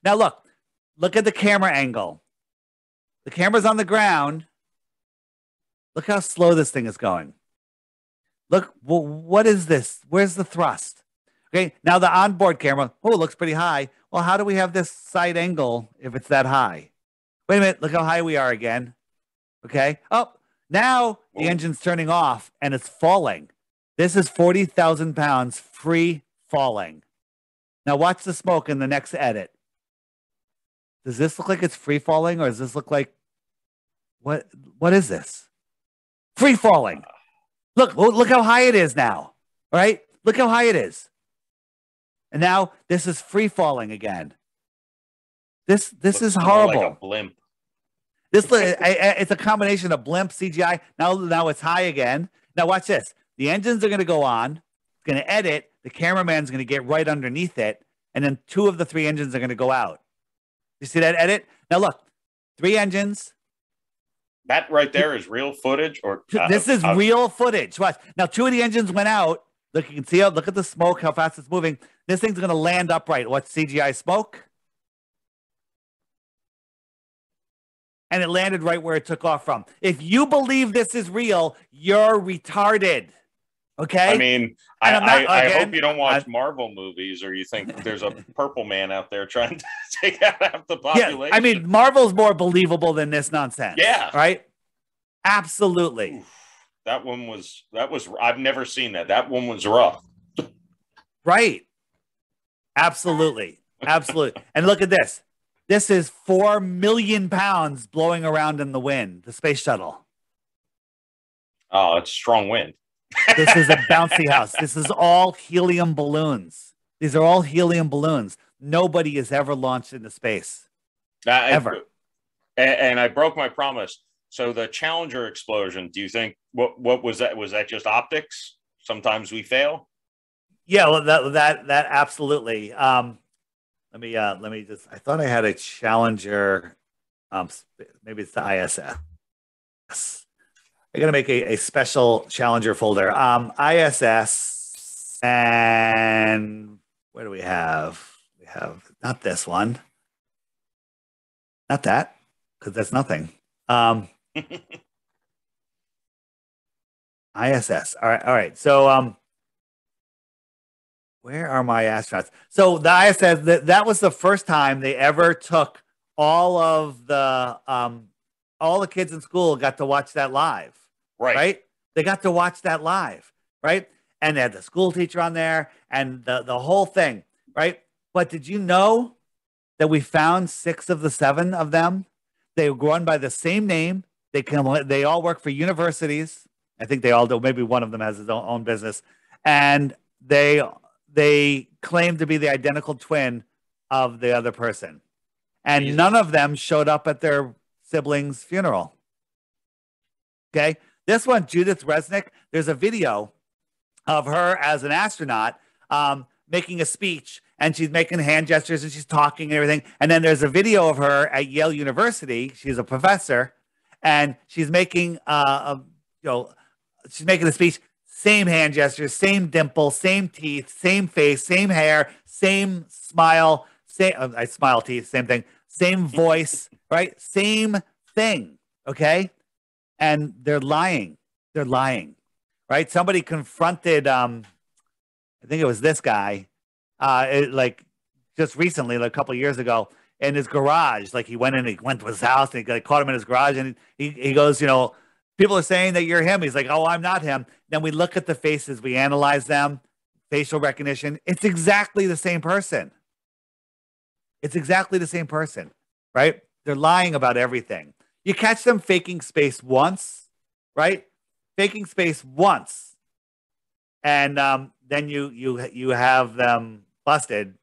Now, look at the camera angle. The camera's on the ground. Look how slow this thing is going. Look, well, what is this? Where's the thrust? Okay, now the onboard camera, oh, it looks pretty high. Well, how do we have this side angle if it's that high? Wait a minute, look how high we are again. Okay, oh, now the engine's turning off and it's falling. This is 40,000 pounds free falling. Now watch the smoke in the next edit. Does this look like it's free falling, or does this look like, what is this? Free falling. Look how high it is now. All right? Look how high it is. And now this is free falling again. This is horrible. Like a blimp. It's a combination of blimp, CGI. Now it's high again. Now watch this. The engines are going to go on. It's going to edit. The cameraman's going to get right underneath it. And then 2 of the 3 engines are going to go out. You see that edit? Now look, 3 engines. That right there is real footage, or this is real footage. Watch. Now 2 of the engines went out. Look, you can see look at the smoke, how fast it's moving. This thing's going to land upright. Watch CGI smoke. And it landed right where it took off from. If you believe this is real, you're retarded. Okay? I mean, I hope you don't watch Marvel movies, or you think there's a purple man out there trying to take out half the population. Yeah, I mean, Marvel's more believable than this nonsense. Yeah. Right? Absolutely. Oof. That was, I've never seen that. That one was rough. Right. Absolutely. Absolutely. And look at this. This is 4 million pounds blowing around in the wind, the space shuttle. Oh, it's strong wind. This is a bouncy house. This is all helium balloons. These are all helium balloons. Nobody has ever launched into space. Ever. And I broke my promise. So the Challenger explosion, do you think, what was that? Was that just optics? Sometimes we fail? Yeah, well, that absolutely. Let me just, I thought I had a Challenger, maybe it's the ISS. I got to make a special Challenger folder. ISS, and where do we have? We have not this one. Not that, because that's nothing. ISS. All right. So, where are my astronauts? So the ISS, that was the first time they ever took all the kids in school got to watch that live. Right? They got to watch that live, right? And they had the school teacher on there and the whole thing, right? But did you know that we found 6 of the 7 of them? They were run by the same name. They all work for universities. I think they all do. Maybe one of them has his own business. And they claim to be the identical twin of the other person. And Jesus. None of them showed up at their sibling's funeral. Okay? This one, Judith Resnick, there's a video of her as an astronaut making a speech, and she's making hand gestures and she's talking and everything. And then there's a video of her at Yale University. She's a professor, and she's making she's making a speech. Same hand gestures, same dimple, same teeth, same face, same hair, same smile. I smile teeth, same thing. Same voice, right? Same thing. Okay. And they're lying. They're lying, right? Somebody confronted, I think it was this guy, just recently, like a couple of years ago, in his garage. Like he went to his house and he caught him in his garage, and he goes, people are saying that you're him. He's like, oh, I'm not him. Then we look at the faces, we analyze them, facial recognition. It's exactly the same person. It's exactly the same person, right? They're lying about everything. You catch them faking space once, right? Faking space once, and then you have them busted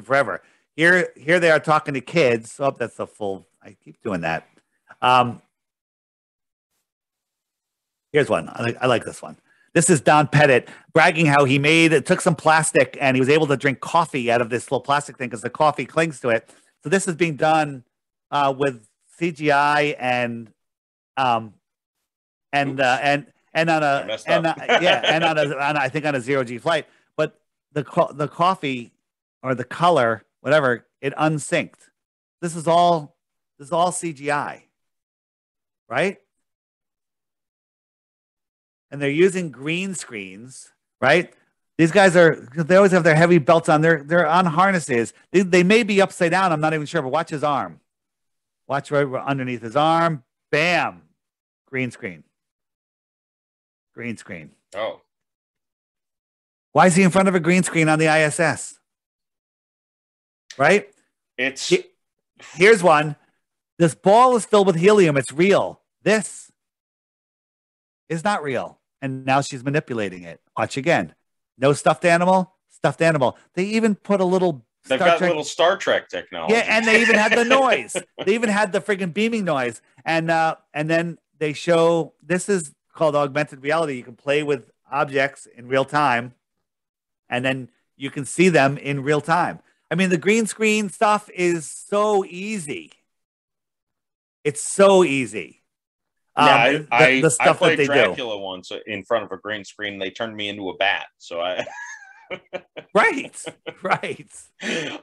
forever. Here they are talking to kids. Oh, that's the full. I keep doing that. Here's one. I like this one. This is Don Pettit bragging how he took some plastic and he was able to drink coffee out of this little plastic thing because the coffee clings to it. So this is being done with CGI and on a I think on a zero-G flight. But the coffee or the color, whatever, it unsynced. This is all CGI, right? And they're using green screens, right? These guys they always have their heavy belts on. They're on harnesses. They may be upside down. I'm not even sure, but watch his arm. Watch right underneath his arm. Bam. Green screen. Green screen. Oh. Why is he in front of a green screen on the ISS? Right? Here's one. This ball is filled with helium. It's real. This is not real. And now she's manipulating it. Watch again. No stuffed animal. Stuffed animal. They even put a little They've got little Star Trek technology. Yeah, and they even had the noise. They even had the friggin' beaming noise. And then they show, this is called augmented reality. You can play with objects in real time, and then you can see them in real time. I mean, the green screen stuff is so easy. It's so easy. Yeah, the stuff I played that they Dracula once in front of a green screen. They turned me into a bat. So right.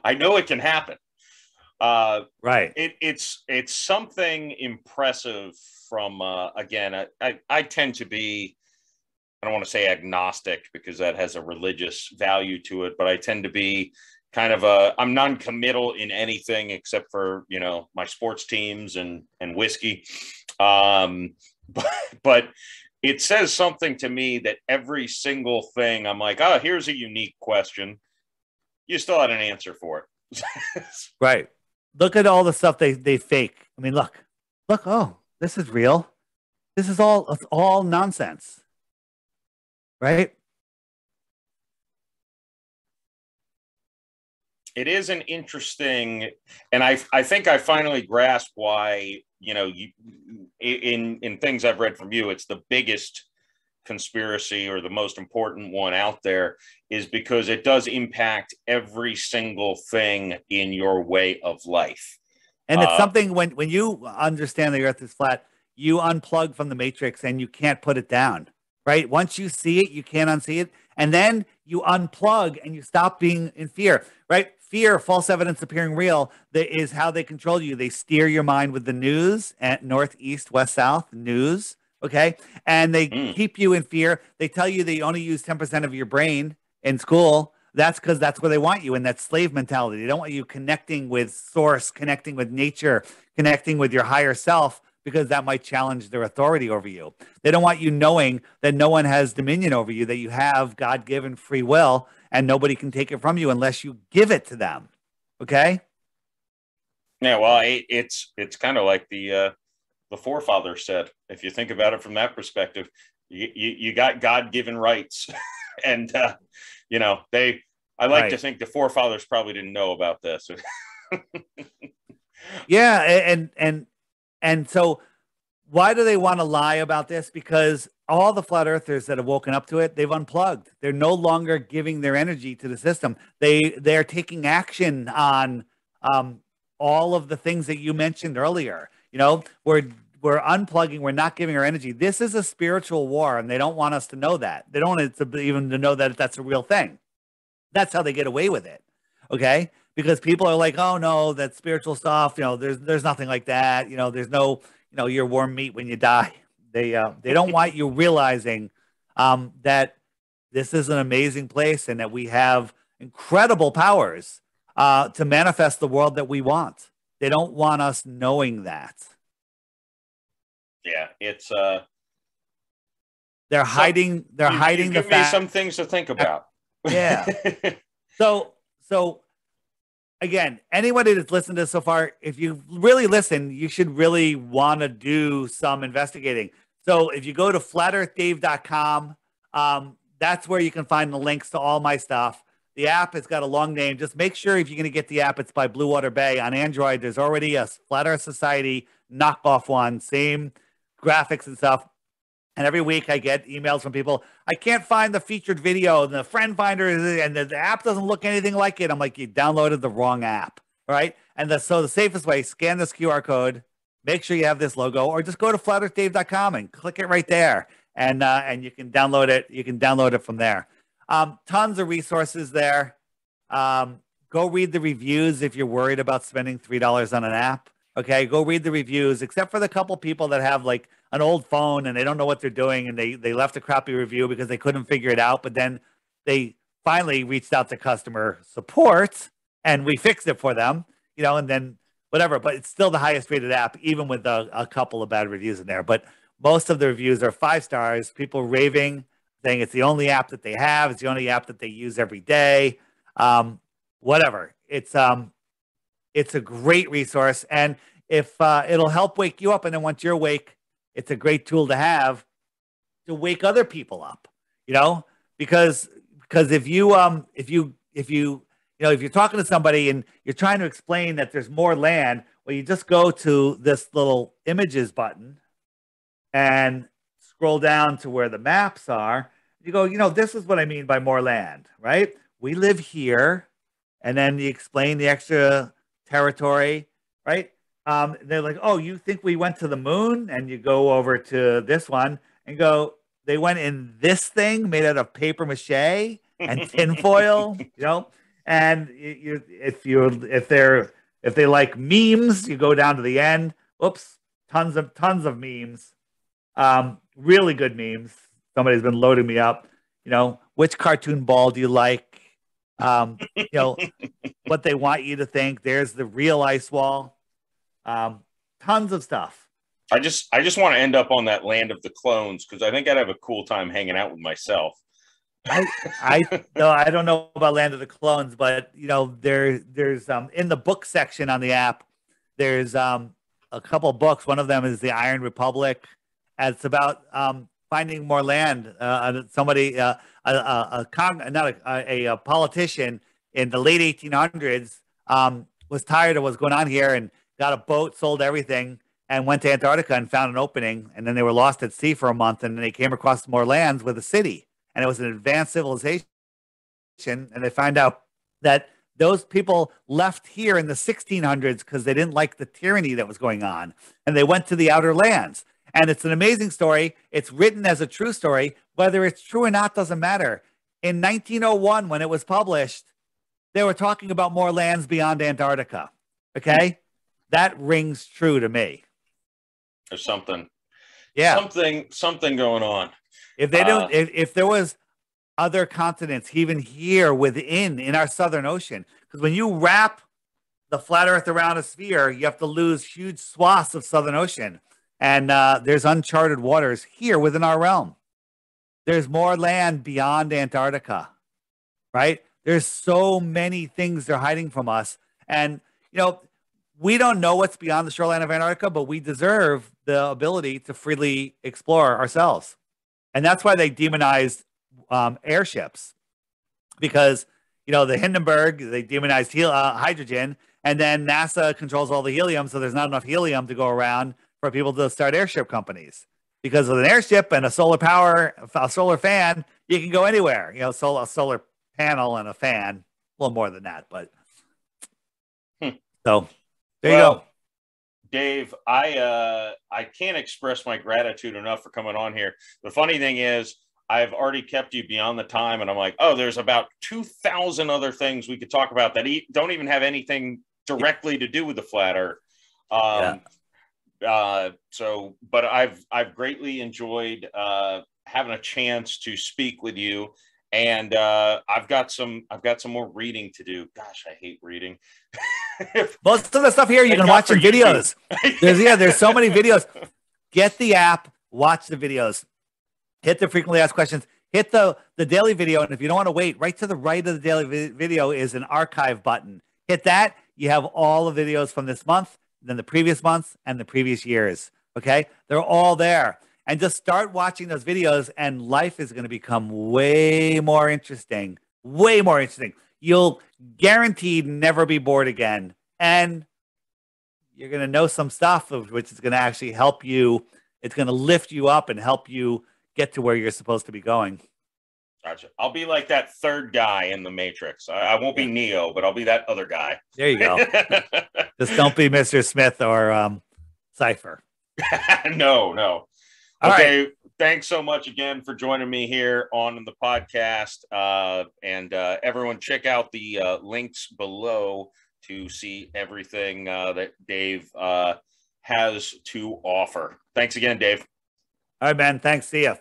I know it can happen. Right. It's something impressive from, again, I tend to be, I don't want to say agnostic because that has a religious value to it, but I tend to be kind of I'm non-committal in anything except for, my sports teams and whiskey. But it says something to me that every single thing I'm like, oh, here's a unique question. You still had an answer for it. Right. Look at all the stuff they fake. I mean, look, oh, this is real. This is all nonsense. Right? It is an interesting, and I think I finally grasped why, in things I've read from you, it's the biggest conspiracy or the most important one out there is because it does impact every single thing in your way of life. And it's something when you understand the earth is flat, you unplug from the matrix and you can't put it down, right? Once you see it, you can't unsee it. And then you unplug and you stop being in fear, right? Fear, false evidence appearing real, that is how they control you. They steer your mind with the news at north, east, west, south news. Okay. And they keep you in fear. They tell you that you only use 10% of your brain in school. That's because that's where they want you in that slave mentality. They don't want you connecting with source, connecting with nature, connecting with your higher self, because that might challenge their authority over you. They don't want you knowing that no one has dominion over you, that you have God-given free will and nobody can take it from you unless you give it to them. Okay? Yeah, well, it's kind of like the forefathers said. If you think about it from that perspective, you got God-given rights. And, I like to think the forefathers probably didn't know about this. Yeah, and so why do they want to lie about this? Because all the flat earthers that have woken up to it, they've unplugged. They're no longer giving their energy to the system. They're taking action on all of the things that you mentioned earlier. We're unplugging. We're not giving our energy. This is a spiritual war, and they don't want us to know that. They don't want us to even to know that that's a real thing. That's how they get away with it. Okay. Because people are like, oh no, that spiritual stuff, there's nothing like that. There's no, you're warm meat when you die. They don't want you realizing that this is an amazing place and that we have incredible powers to manifest the world that we want. They don't want us knowing that. Yeah, it's they're hiding the fact. Give me some things to think about. Yeah. So again, anybody that's listened to this so far, if you really listen, you should really want to do some investigating. So if you go to flatearthdave.com, that's where you can find the links to all my stuff. The app has got a long name. Just make sure if you're going to get the app, it's by Blue Water Bay. On Android, there's already a Flat Earth Society knockoff one, same graphics and stuff. And every week I get emails from people, I can't find the featured video, and the friend finder, and the app doesn't look anything like it. I'm like, you downloaded the wrong app, right? And so the safest way, scan this QR code, make sure you have this logo, or just go to flatearthdave.com and click it right there. And you can download it. You can download it from there. Tons of resources there. Go read the reviews if you're worried about spending $3 on an app. Okay, go read the reviews, except for the couple people that have like an old phone and they don't know what they're doing, and they left a crappy review because they couldn't figure it out. But then they finally reached out to customer support and we fixed it for them, and then whatever. But it's still the highest rated app, even with a couple of bad reviews in there. But most of the reviews are 5 stars, people raving, saying it's the only app that they have. It's the only app that they use every day. Whatever. It's a great resource. And if it'll help wake you up, and then once you're awake, it's a great tool to have to wake other people up, because if you're talking to somebody and you're trying to explain that there's more land, well, you just go to this little images button and scroll down to where the maps are. You go, this is what I mean by more land, right? We live here. And then you explain the extra territory, right? They're like, oh, you think we went to the moon? And you go over to this one and go, they went in this thing made out of paper mache and tinfoil, And if they like memes, you go down to the end. Oops, tons of memes. Really good memes. Somebody's been loading me up. Which cartoon ball do you like? What they want you to think. There's the real ice wall. Tons of stuff. I just want to end up on that land of the clones, because I think I'd have a cool time hanging out with myself. I don't know about Land of the Clones, but there's in the book section on the app, there's a couple books. One of them is The Iron Republic, and it's about finding more land. Somebody, a politician in the late 1800s, was tired of what's going on here and got a boat, sold everything, and went to Antarctica and found an opening. And then they were lost at sea for a month, and then they came across more lands with a city, and it was an advanced civilization. And they find out that those people left here in the 1600s because they didn't like the tyranny that was going on, and they went to the outer lands. And it's an amazing story. It's written as a true story. Whether it's true or not doesn't matter. In 1901, when it was published, they were talking about more lands beyond Antarctica. Okay? That rings true to me. There's something. Yeah. Something going on. If they don't, if there was other continents, even here in our Southern Ocean, because when you wrap the flat Earth around a sphere, you have to lose huge swaths of Southern Ocean. And there's uncharted waters here within our realm. There's more land beyond Antarctica, right? There's so many things they're hiding from us. And, we don't know what's beyond the shoreline of Antarctica, but we deserve the ability to freely explore ourselves. And that's why they demonized airships, because, the Hindenburg, they demonized hydrogen, and then NASA controls all the helium, so there's not enough helium to go around for people to start airship companies. Because with an airship and a solar fan, you can go anywhere. A solar panel and a fan, a little more than that, but so there you go. Dave, I can't express my gratitude enough for coming on here. The funny thing is, I've already kept you beyond the time, and I'm like, oh, there's about 2,000 other things we could talk about that don't even have anything directly to do with the flat Earth. But I've greatly enjoyed having a chance to speak with you, and I've got some more reading to do. Gosh, I hate reading. Most of the stuff here you can watch in videos. There's so many videos. Get the app, watch the videos, hit the frequently asked questions, hit the daily video, and if you don't want to wait, right to the right of the daily video is an archive button. Hit that. You have all the videos from this month, then the previous months, and the previous years. Okay? They're all there. And just start watching those videos, and life is going to become way more interesting. Way more interesting. You'll guaranteed never be bored again. And you're going to know some stuff of which is going to actually help you. It's going to lift you up and help you get to where you're supposed to be going. Gotcha. I'll be like that third guy in the Matrix. I won't be Neo, but I'll be that other guy. There you go. Just don't be Mr. Smith or Cypher. No. All okay. right. Thanks so much again for joining me here on the podcast. And everyone check out the links below to see everything that Dave has to offer. Thanks again, Dave. All right, man. Thanks. See ya.